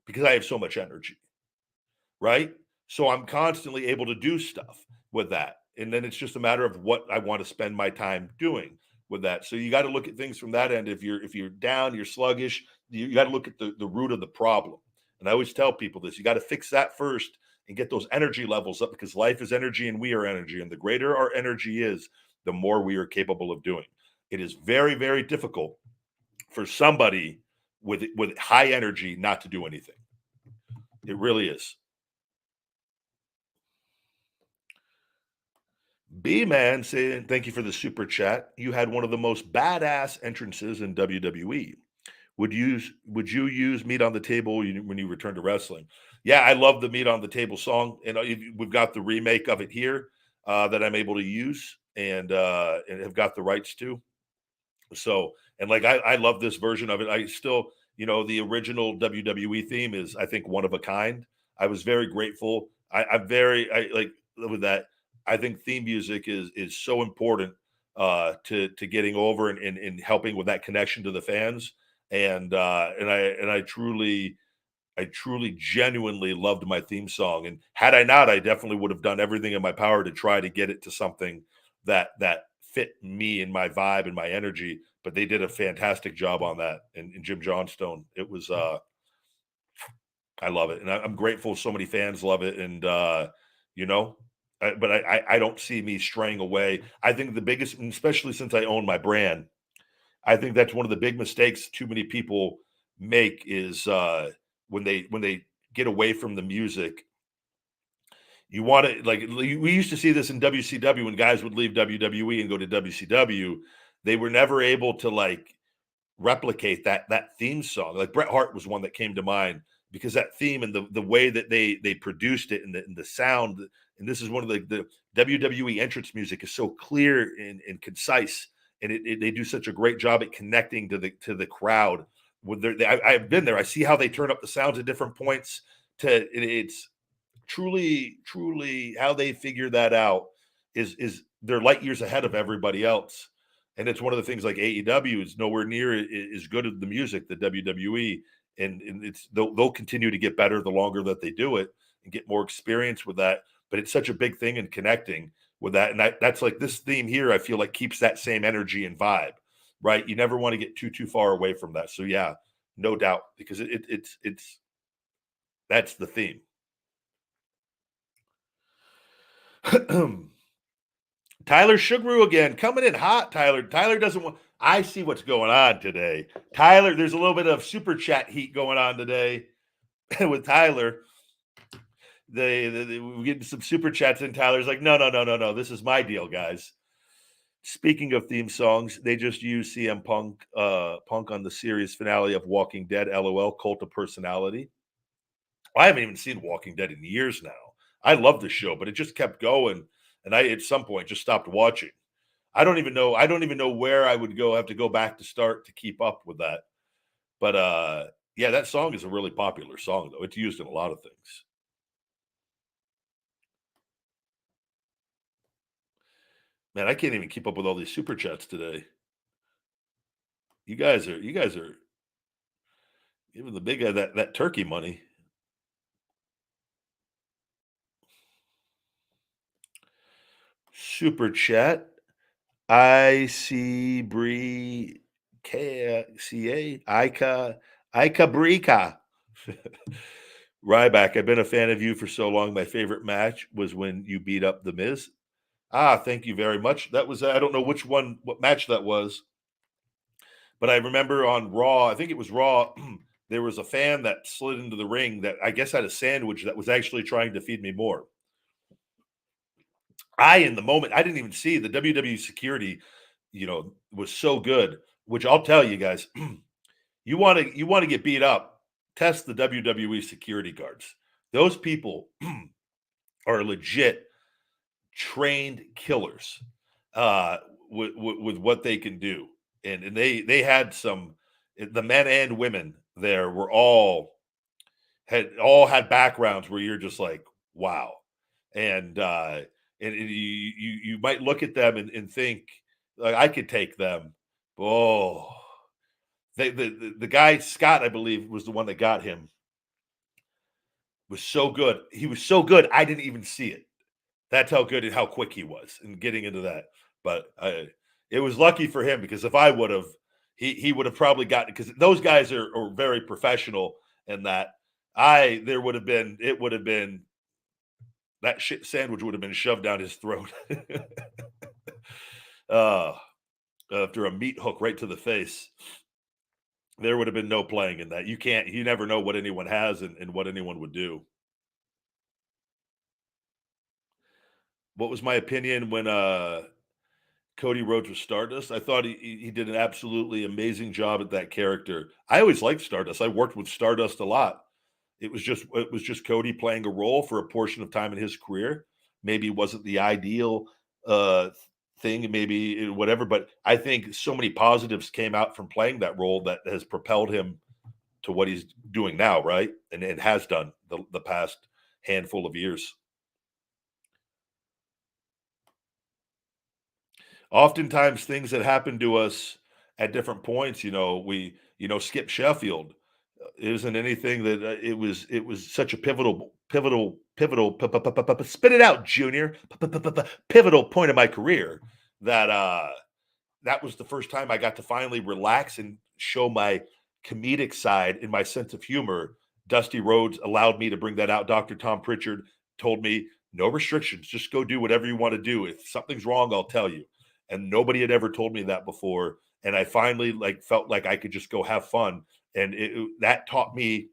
because I have so much energy, right? So I'm constantly able to do stuff with that. And then it's just a matter of what I want to spend my time doing with that. So you got to look at things from that end. If you're down, you're sluggish, you got to look at the root of the problem. And I always tell people this: you got to fix that first and get those energy levels up, because life is energy and we are energy. And the greater our energy is, the more we are capable of doing. It is very, very difficult for somebody with high energy not to do anything. It really is. B Man saying, thank you for the super chat. You had one of the most badass entrances in WWE. Would you use meat on the table when you return to wrestling? Yeah, I love the meat on the table song, and we've got the remake of it here that I'm able to use and have got the rights to. So, and like I love this version of it. I still, the original WWE theme is, I think, one of a kind. I was very grateful. I like with that. I think theme music is so important to getting over and helping with that connection to the fans. And I truly genuinely loved my theme song. And had I not, I definitely would have done everything in my power to try to get it to something that fit me and my vibe and my energy. But they did a fantastic job on that. And Jim Johnstone, it was I love it, and I'm grateful so many fans love it. And you know, but I don't see me straying away. I think the biggest, and especially since I own my brand, I think that's one of the big mistakes too many people make is when they get away from the music. You want to, like, we used to see this in WCW when guys would leave WWE and go to WCW. They were never able to like replicate that theme song. Like Bret Hart was one that came to mind because that theme and the way that they produced it and the sound. And this is one of the WWE entrance music is so clear and concise, and they do such a great job at connecting to the crowd. With I've been there. I see how they turn up the sounds at different points. It's truly how they figure that out is they're light years ahead of everybody else. And it's one of the things like AEW is nowhere near as good as the music that WWE, and they'll continue to get better the longer that they do it and get more experience with that. But it's such a big thing in connecting with that, and that's like this theme here. I feel like keeps that same energy and vibe, right? You never want to get too far away from that. So yeah, no doubt, because it's that's the theme. Tyler Sugaru again, coming in hot. Tyler doesn't want. I see what's going on today. Tyler, there's a little bit of super chat heat going on today with Tyler. We're getting some super chats in. Tyler's like, no. This is my deal, guys. Speaking of theme songs, they just used CM Punk on the series finale of Walking Dead. LOL, Cult of Personality. I haven't even seen Walking Dead in years now. I love the show, but it just kept going, and I at some point just stopped watching. I don't even know where I would go. I have to go back to start to keep up with that. But yeah, that song is a really popular song, though. It's used in a lot of things. Man, I can't even keep up with all these super chats today. You guys are giving the big guy that turkey money. Super chat. I see Bree KCA Ika Brika. Ryback, I've been a fan of you for so long. My favorite match was when you beat up The Miz. Thank you very much. That was, I don't know what match that was, but I remember on Raw, I think it was Raw, there was a fan that slid into the ring that I guess had a sandwich that was actually trying to feed me more. In the moment, I didn't even see the WWE security, was so good, which I'll tell you guys, you want to get beat up, test the WWE security guards. Those people are legit trained killers with what they can do. And they had the men and women there were all had backgrounds where you're just like, wow. And you might look at them and think like I could take them. Oh, the guy Scott, I believe, was the one that got him. Was so good. He was so good. I didn't even see it. That's how good and how quick he was in getting into that. But it was lucky for him because if I would have, he would have probably gotten, because those guys are very professional in that. It would have been that shit sandwich would have been shoved down his throat. After a meat hook right to the face, there would have been no playing in that. You never know what anyone has and what anyone would do. What was my opinion when Cody Rhodes was Stardust? I thought he did an absolutely amazing job at that character. I always liked Stardust. I worked with Stardust a lot. It was just Cody playing a role for a portion of time in his career. Maybe it wasn't the ideal thing, maybe whatever, but I think so many positives came out from playing that role that has propelled him to what he's doing now, right? And it has done the past handful of years. Oftentimes things that happen to us at different points, Skip Sheffield isn't anything that it was such a spit it out, Junior, pivotal point of my career that was the first time I got to finally relax and show my comedic side and my sense of humor. Dusty Rhodes allowed me to bring that out. Dr. Tom Pritchard told me, no restrictions, just go do whatever you want to do. If something's wrong, I'll tell you. And nobody had ever told me that before. And I finally felt like I could just go have fun. and that taught me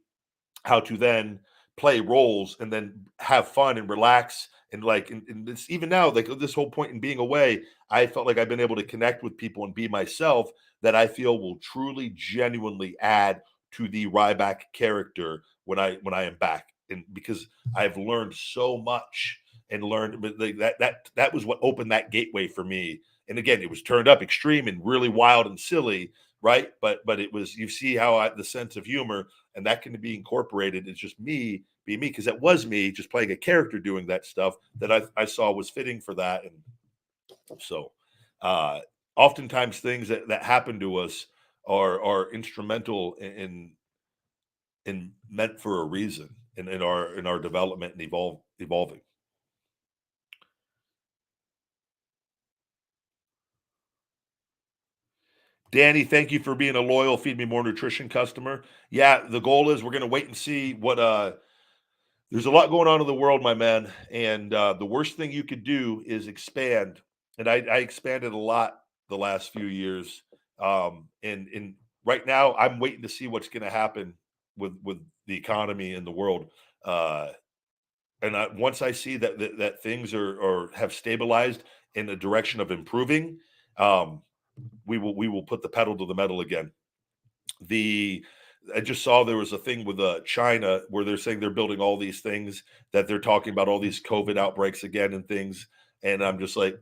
how to then play roles and then have fun and relax. And like, and this, even now, like this whole point in being away, I felt like I've been able to connect with people and be myself that I feel will truly, genuinely add to the Ryback character when I am back. And because I've learned so much and learned, but like that was what opened that gateway for me. And again, it was turned up extreme and really wild and silly, right? But it was, you see how the sense of humor, and that can be incorporated. It's just me being me, because it was me just playing a character doing that stuff that I saw was fitting for that. And so uh oftentimes things that happen to us are instrumental in meant for a reason in our development and evolving. Danny, thank you for being a loyal Feed Me More Nutrition customer. Yeah, the goal is we're going to wait and see what there's a lot going on in the world, my man, and the worst thing you could do is expand. And I expanded a lot the last few years, and right now I'm waiting to see what's going to happen with the economy in the world. Uh, and once I see that things are have stabilized in the direction of improving, um, we will put the pedal to the metal again. The I just saw there was a thing with China where they're saying they're building all these things, that they're talking about all these COVID outbreaks again and things, and I'm just like,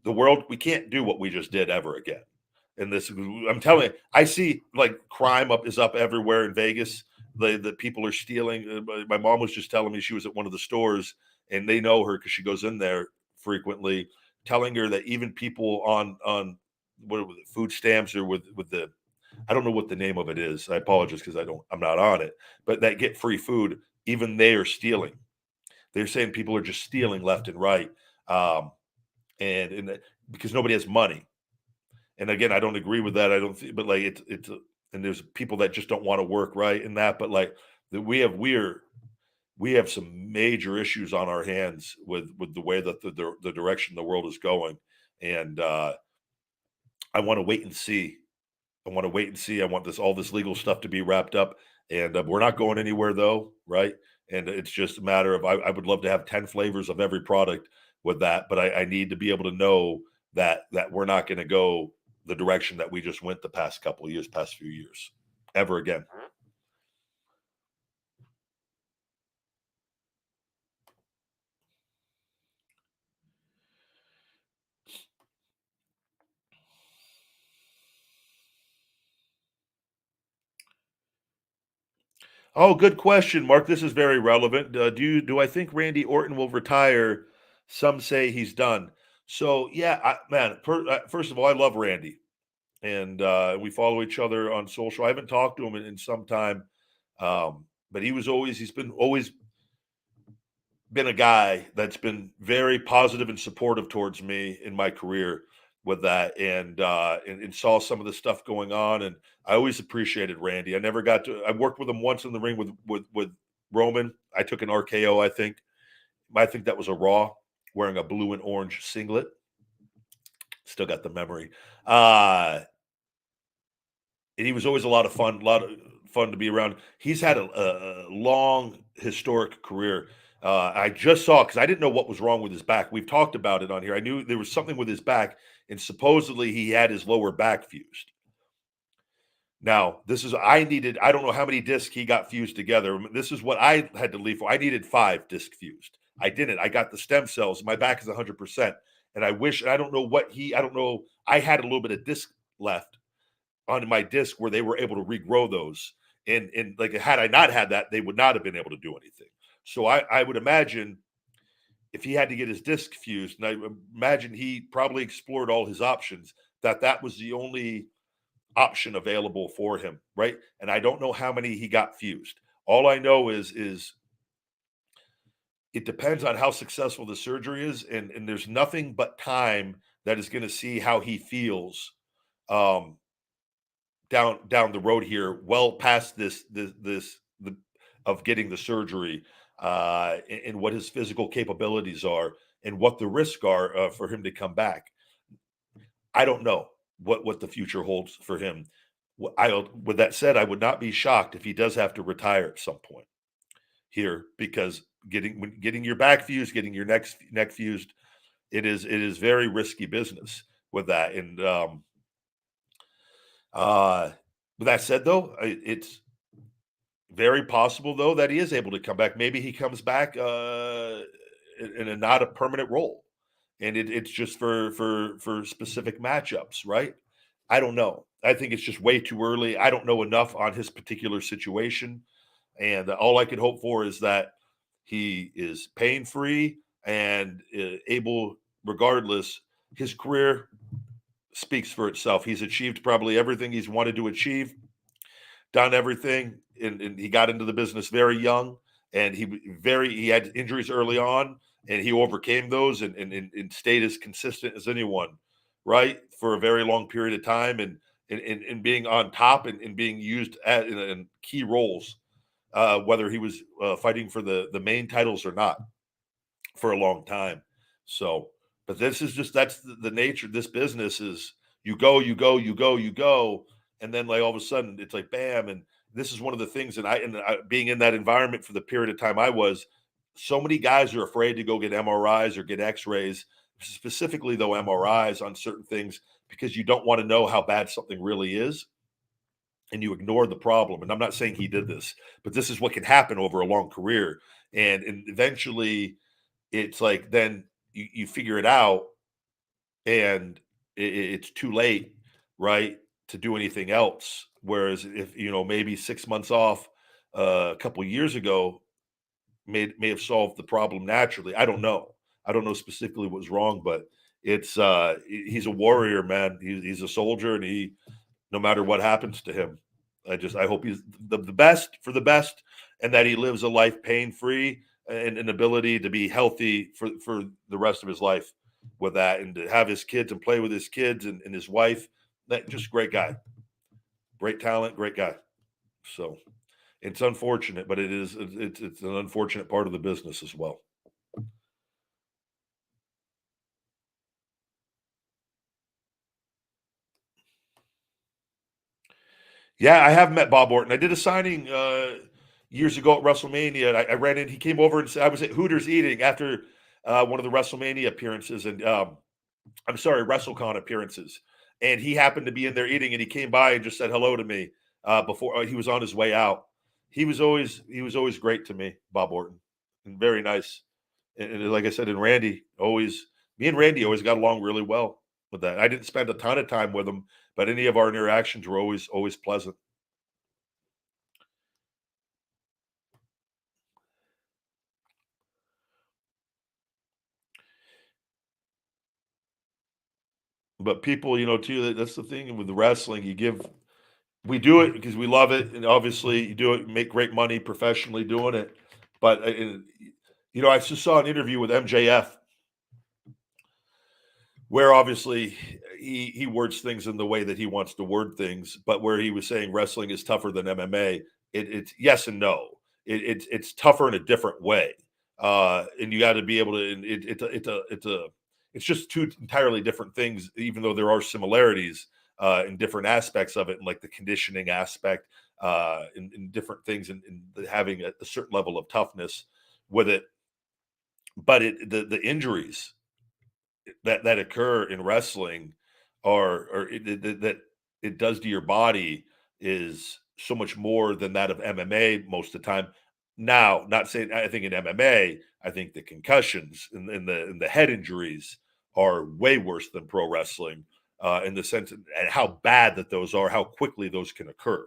the world, we can't do what we just did ever again. And this, I'm telling you, I see like crime is up everywhere in Vegas. The people are stealing. My mom was just telling me she was at one of the stores, and they know her because she goes in there frequently, telling her that even people on what was it, food stamps, or with the, I don't know what the name of it is. I apologize because I'm not on it, but that get free food, even they are stealing. They're saying people are just stealing left and right. Um, and because nobody has money. And again, I don't agree with that. I don't, but like and there's people that just don't want to work, right? In that, but like that we have some major issues on our hands with the way that the direction the world is going. And I want to wait and see. I want to wait and see. I want all this legal stuff to be wrapped up, and we're not going anywhere though, right? And it's just a matter of, I would love to have 10 flavors of every product with that, but I need to be able to know that we're not going to go the direction that we just went the past couple of years, past few years, ever again. Oh, good question, Mark. This is very relevant. Do I think Randy Orton will retire? Some say he's done. So yeah, man. First of all, I love Randy, and we follow each other on social. I haven't talked to him in some time, but he's been always been a guy that's been very positive and supportive towards me in my career with that, and saw some of the stuff going on, and I always appreciated Randy. I worked with him once in the ring with Roman. I took an RKO, I think that was a Raw, wearing a blue and orange singlet. Still got the memory. And he was always a lot of fun to be around. He's had a long historic career. I just saw, because I didn't know what was wrong with his back. We've talked about it on here. I knew there was something with his back, and supposedly he had his lower back fused. Now, I don't know how many discs he got fused together. This is what I had to leave for. I needed 5 disc fused. I didn't. I got the stem cells. My back is 100%. And I don't know I don't know. I had a little bit of disc left on my disc where they were able to regrow those. And like, had I not had that, they would not have been able to do anything. So I would imagine if he had to get his disc fused, and I imagine he probably explored all his options, that was the only option available for him, right? And I don't know how many he got fused. All I know is it depends on how successful the surgery is, and there's nothing but time that is going to see how he feels um, down the road here, well past the of getting the surgery, and what his physical capabilities are, and what the risks are for him to come back. I don't know what the future holds for him. With that said, I would not be shocked if he does have to retire at some point here because getting your back fused, getting your neck fused, it is very risky business with that. And uh, with that said, though, it's very possible though that he is able to come back. Maybe he comes back in a not a permanent role, and it's just for specific matchups, right? I don't know. I think it's just way too early. I don't know enough on his particular situation, and all I could hope for is that he is pain free and able, regardless. His career speaks for itself. He's achieved probably everything he's wanted to achieve, done everything, and he got into the business very young, and he had injuries early on, and he overcame those and stayed as consistent as anyone, right, for a very long period of time, and being on top and being used in key roles, whether he was fighting for the main titles or not for a long time. So, but this is just that's the nature. This business is you go, you go, you go, you go, and then like all of a sudden it's like bam. And this is one of the things that being in that environment for the period of time I was, so many guys are afraid to go get MRIs or get X-rays, specifically though MRIs on certain things because you don't want to know how bad something really is and you ignore the problem. And I'm not saying he did this, but this is what can happen over a long career. And eventually it's like then you figure it out and it's too late, right, to do anything else. Whereas if maybe 6 months off a couple years ago may have solved the problem naturally. I don't know. I don't know specifically what was wrong, but he's a warrior, man. He's a soldier, and he no matter what happens to him. I hope he's the best for the best, and that he lives a life pain free and an ability to be healthy for the rest of his life with that, and to have his kids and play with his kids and his wife. That just great guy, great talent, great guy. So it's unfortunate, but it's an unfortunate part of the business as well. Yeah, I have met Bob Orton. I did a signing years ago at WrestleMania. And I ran in. He came over and said I was at Hooters eating after one of the WrestleMania appearances, and I'm sorry, WrestleCon appearances. And he happened to be in there eating, and he came by and just said hello to me before he was on his way out. He was always great to me, Bob Orton, and very nice. And like I said, and Randy always me and Randy always got along really well with that. I didn't spend a ton of time with him, but any of our interactions were always pleasant. But people, too, that's the thing with the wrestling. We do it because we love it, and obviously you do it, make great money professionally doing it. But I just saw an interview with MJF where obviously he words things in the way that he wants to word things, but where he was saying wrestling is tougher than MMA. It's yes and no. It's tougher in a different way, and you got to be able to. And it's just two entirely different things, even though there are similarities in different aspects of it, and like the conditioning aspect, in different things, and having a certain level of toughness with it. But the injuries that occur in wrestling or that it does to your body is so much more than that of MMA most of the time. Now, not saying I think in MMA, I think the concussions and the head injuries are way worse than pro wrestling in the sense and how bad that those are, how quickly those can occur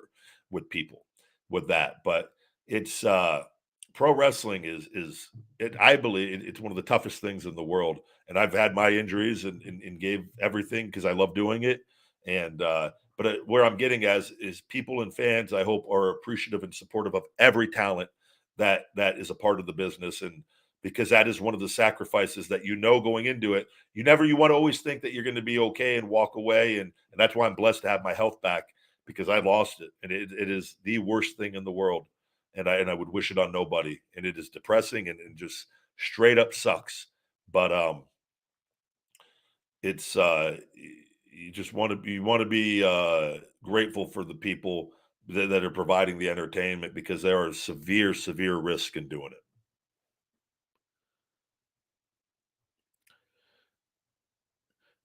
with people with that. But it's pro wrestling is it I believe it's one of the toughest things in the world, and I've had my injuries and gave everything because I love doing it. And but where I'm getting as is people and fans, I hope, are appreciative and supportive of every talent that is a part of the business, and because that is one of the sacrifices that going into it. You want to always think that you're going to be okay and walk away, and that's why I'm blessed to have my health back because I lost it, and it is the worst thing in the world, and I would wish it on nobody, and it is depressing and just straight up sucks. But it's you just want to be grateful for the people that are providing the entertainment because there are severe, severe risk in doing it.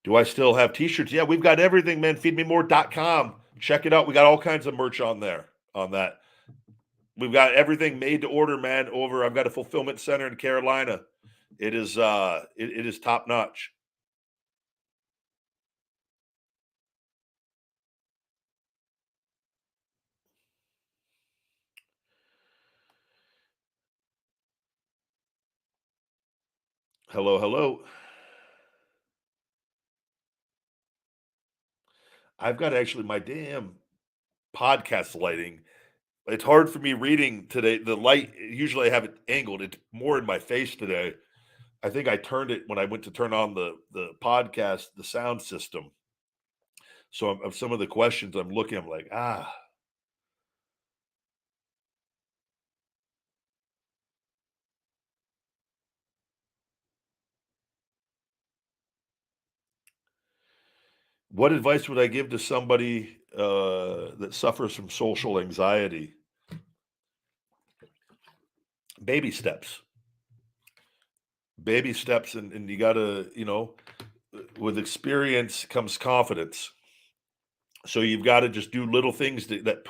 Do I still have t-shirts? Yeah, we've got everything, man. Feedmemore.com. Check it out. We got all kinds of merch on there on that. We've got everything made to order, man, over. I've got a fulfillment center in Carolina. It is it is top notch. Hello, hello. I've got actually my damn podcast lighting. It's hard for me reading today. The light, usually I have it angled. It's more in my face today. I think I turned it when I went to turn on the podcast, the sound system. So of some of the questions I'm looking, I'm like, what advice would I give to somebody that suffers from social anxiety? Baby steps. Baby steps, and you gotta, with experience comes confidence. So you've got to just do little things that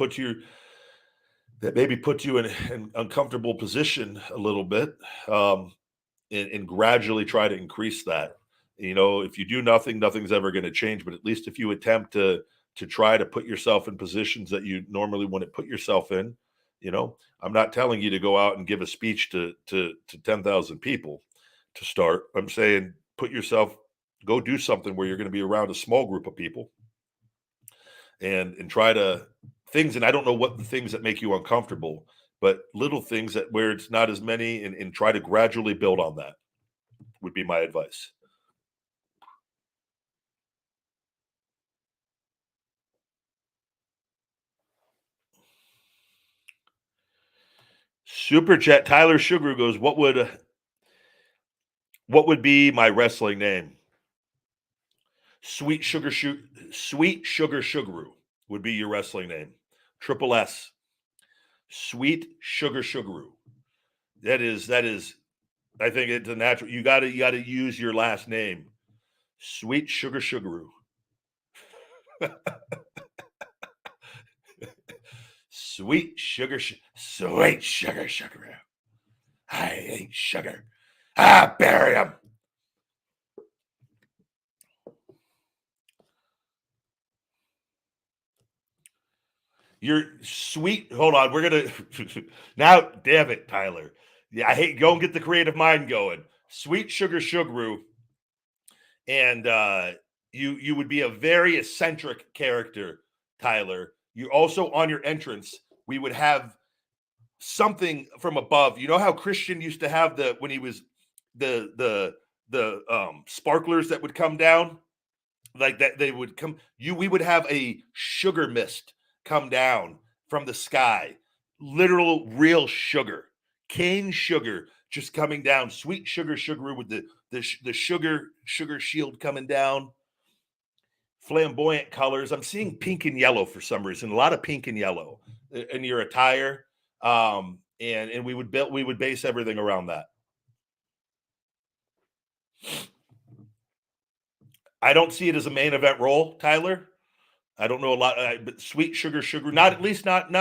maybe put you in an uncomfortable position a little bit, um, and gradually try to increase that. If you do nothing, nothing's ever going to change. But at least if you attempt to try to put yourself in positions that you normally wouldn't put yourself in, I'm not telling you to go out and give a speech to 10,000 people to start. I'm saying go do something where you're going to be around a small group of people and try to things. And I don't know what the things that make you uncomfortable, but little things that where it's not as many, and try to gradually build on that would be my advice. Super chat. Tyler Sugar goes, what would be my wrestling name? Sweet Sugar Sugaroo would be your wrestling name. Triple S. Sweet Sugar Sugaroo. That is I think it's a natural. You gotta use your last name. Sweet Sugar Sugaroo. Sweet Sugar Sugaroo. I hate sugar. Bury him. You're sweet. Hold on. We're gonna now. Damn it, Tyler. Yeah, I hate. Go and get the creative mind going. Sweet Sugar Sugaroo, and you would be a very eccentric character, Tyler. You also on your entrance, we would have something from above. You know how Christian used to have the when he was the sparklers that would come down like that they would come you we would have a sugar mist come down from the sky, literal real sugar, cane sugar just coming down, sweet sugar with the sugar shield coming down, flamboyant colors. I'm seeing pink and yellow for some reason, a lot of pink and yellow in your attire. And we would base everything around that. I don't see it as a main event role, Tyler. I don't know a lot, but sweet sugar, not at least not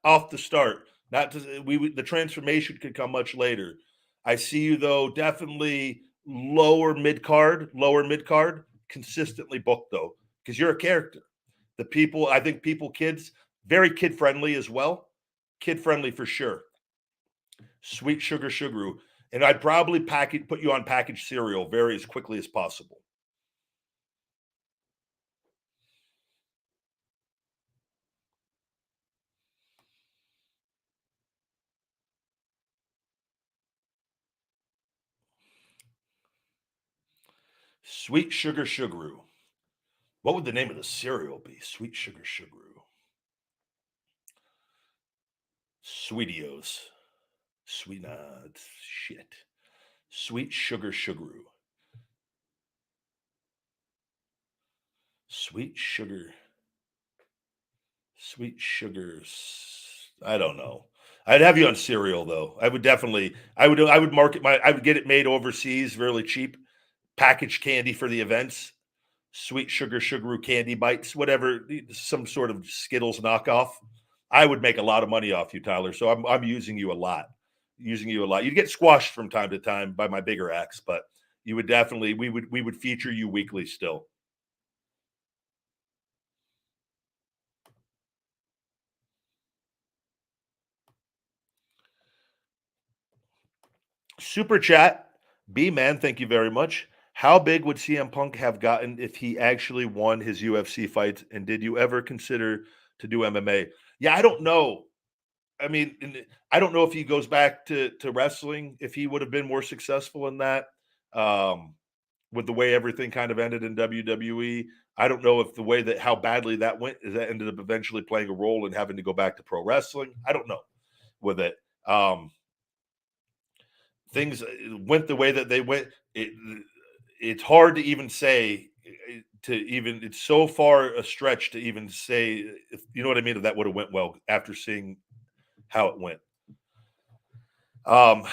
off the start. Not to, the transformation could come much later. I see you though, definitely lower mid card, consistently booked though, because you're a character. I think kids, very kid friendly as well, kid friendly for sure. Sweet sugar, and I'd probably put you on packaged cereal very as quickly as possible. Sweet sugar. What would the name of the cereal be? Sweet sugar. Sweetios. Sweet shit. Sweet sugar. Sweet sugar. Sweet sugars. I don't know. I'd have you on cereal though. I would definitely. I would market my. I would get it made overseas, really cheap, packaged candy for the events. Sweet sugar, sugaroo candy bites, whatever, some sort of Skittles knockoff. I would make a lot of money off you, Tyler. So I'm using you a lot. Using you a lot. You'd get squashed from time to time by my bigger acts, but you would definitely we would feature you weekly still. Super chat. B man, thank you very much. How big would CM Punk have gotten if he actually won his UFC fights? And did you ever consider to do MMA? Yeah, I don't know. I mean, I don't know if he goes back to wrestling, if he would have been more successful in that. Um, with the way everything kind of ended in WWE, I don't know if the way that how badly that went is that ended up eventually playing a role in having to go back to pro wrestling. I don't know with it. Things went the way that they went. It's hard to even say to even it's so far a stretch to even say if you know what I mean if that would have went well after seeing how it went. Um,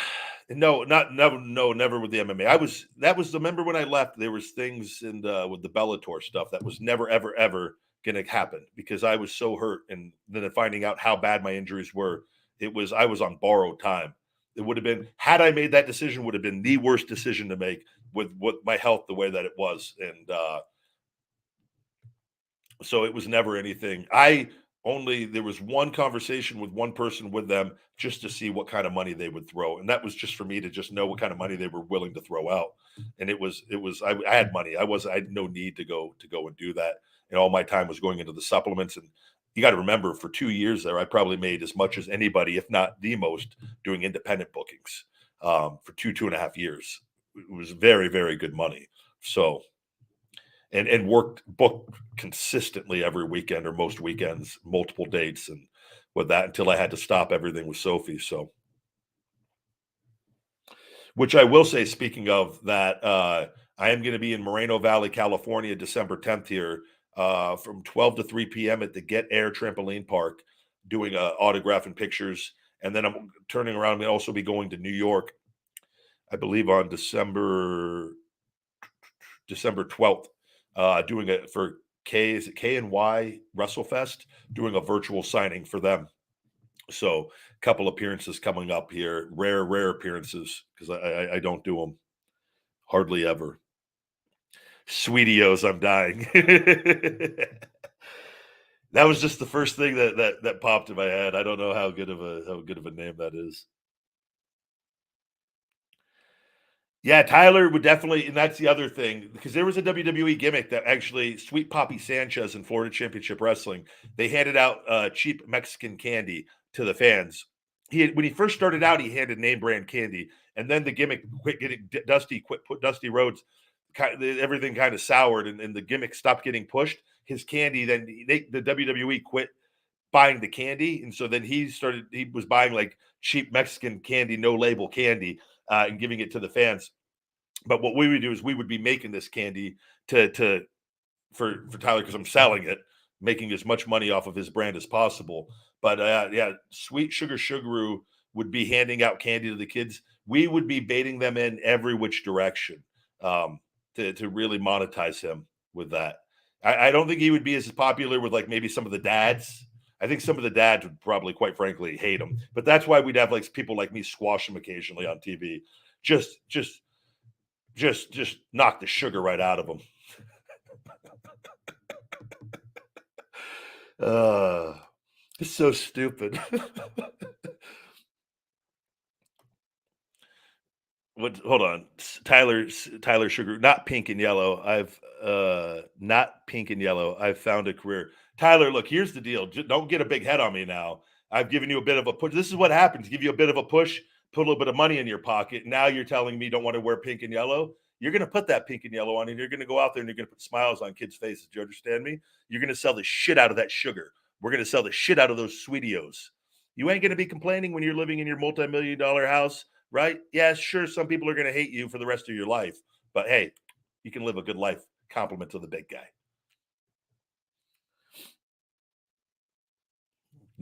no, not never, no, never with the MMA. I was that was remember when I left, there was things and with the Bellator stuff that was never, ever, ever gonna happen because I was so hurt, and then finding out how bad my injuries were, it was I was on borrowed time. It would have been had I made that decision, would have been the worst decision to make with my health the way that it was, and so it was never anything. I only there was one conversation with one person with them just to see what kind of money they would throw, and that was just for me to just know what kind of money they were willing to throw out. And it was I had money. I had no need to go and do that, and all my time was going into the supplements. And you got to remember, for 2 years there, I probably made as much as anybody, if not the most, doing independent bookings for 2.5 years. It was very very good money. So and worked booked consistently every weekend or most weekends, multiple dates, and with that until I had to stop everything with Sophie. So, which I will say, speaking of that, I am going to be in Moreno Valley, California, December 10th here, from 12 to 3 p.m. at the Get Air Trampoline Park, doing autograph and pictures, and then I'm turning around and also be going to New York, I believe on December 12th, doing it for K is it K and Y WrestleFest, doing a virtual signing for them. So a couple appearances coming up here, rare appearances because I don't do them hardly ever. Sweetios, I'm dying. That was just the first thing that popped in my head. I don't know how good of a name that is. Yeah, Tyler would definitely, and that's the other thing because there was a WWE gimmick that actually Sweet Poppy Sanchez in Florida Championship Wrestling. They handed out cheap Mexican candy to the fans. When he first started out, he handed name brand candy, and then the gimmick quit getting Dusty quit put Dusty Rhodes. Everything kind of soured, and the gimmick stopped getting pushed. His candy, then the WWE quit buying the candy, and so then he was buying like cheap Mexican candy, no label candy, and giving it to the fans. But what we would do is we would be making this candy to for Tyler because I'm selling it, making as much money off of his brand as possible. But yeah, Sweet Sugar Sugaroo would be handing out candy to the kids. We would be baiting them in every which direction to really monetize him with that. I don't think he would be as popular with like maybe some of the dads. I think some of the dads would probably, quite frankly, hate him. But that's why we'd have like people like me squash him occasionally on TV. Just knock the sugar right out of them. Uh, it's so stupid. What? Hold on, Tyler Sugar, not pink and yellow. I've not pink and yellow. I've found a career. Tyler, look, here's the deal. Don't get a big head on me now. I've given you a bit of a push. This is what happens. Give you a bit of a push, put a little bit of money in your pocket. Now you're telling me don't want to wear pink and yellow. You're going to put that pink and yellow on, and you're going to go out there and you're going to put smiles on kids' faces. Do you understand me? You're going to sell the shit out of that sugar. We're going to sell the shit out of those sweetios. You ain't going to be complaining when you're living in your multi-million-dollar house, right? Yeah, sure. Some people are going to hate you for the rest of your life, but hey, you can live a good life. Compliment to the big guy.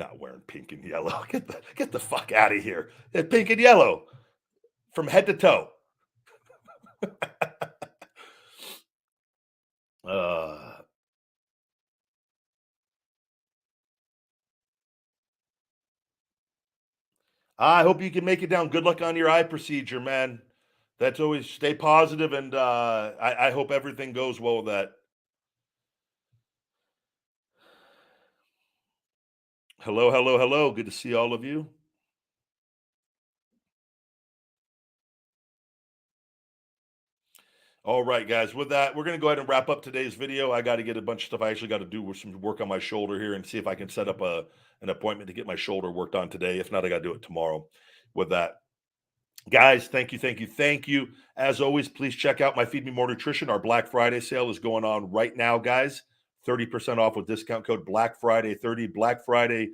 Not wearing pink and yellow. Get the fuck out of here. Pink and yellow from head to toe. I hope you can make it down. Good luck on your eye procedure, man. That's always stay positive, and I hope everything goes well with that. Hello, hello, hello. Good to see all of you. All right, guys. With that, we're going to go ahead and wrap up today's video. I got to get a bunch of stuff I actually got to do with some work on my shoulder here and see if I can set up an appointment to get my shoulder worked on today. If not, I got to do it tomorrow. With that, guys, thank you. As always, please check out my Feed Me More Nutrition. Our Black Friday sale is going on right now, guys. 30% off with discount code Black Friday 30, Black Friday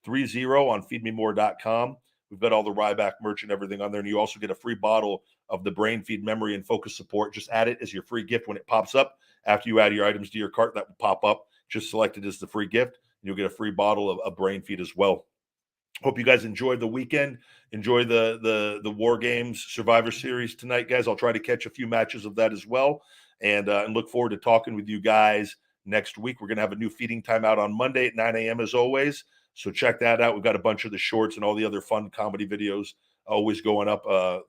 30 on feedmemore.com. We've got all the Ryback merch and everything on there. And you also get a free bottle of the Brain Feed Memory and Focus Support. Just add it as your free gift when it pops up. After you add your items to your cart, that will pop up. Just select it as the free gift. You'll get a free bottle of Brain Feed as well. Hope you guys enjoyed the weekend. Enjoy the War Games Survivor Series tonight, guys. I'll try to catch a few matches of that as well. And look forward to talking with you guys next week. We're going to have a new feeding time out on Monday at 9 a.m. as always. So check that out. We've got a bunch of the shorts and all the other fun comedy videos always going up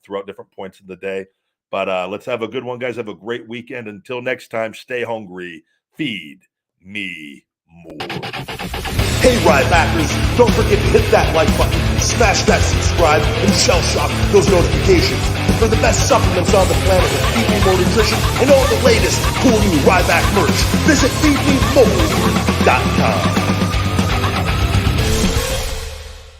throughout different points of the day. But let's have a good one, guys. Have a great weekend. Until next time, stay hungry. Feed me more. Hey, Rybackers, don't forget to hit that like button, smash that subscribe, and shell shock those notifications for the best supplements on the planet with Feed Me More Nutrition and all the latest cool new Ryback merch. Visit feedmemore.com.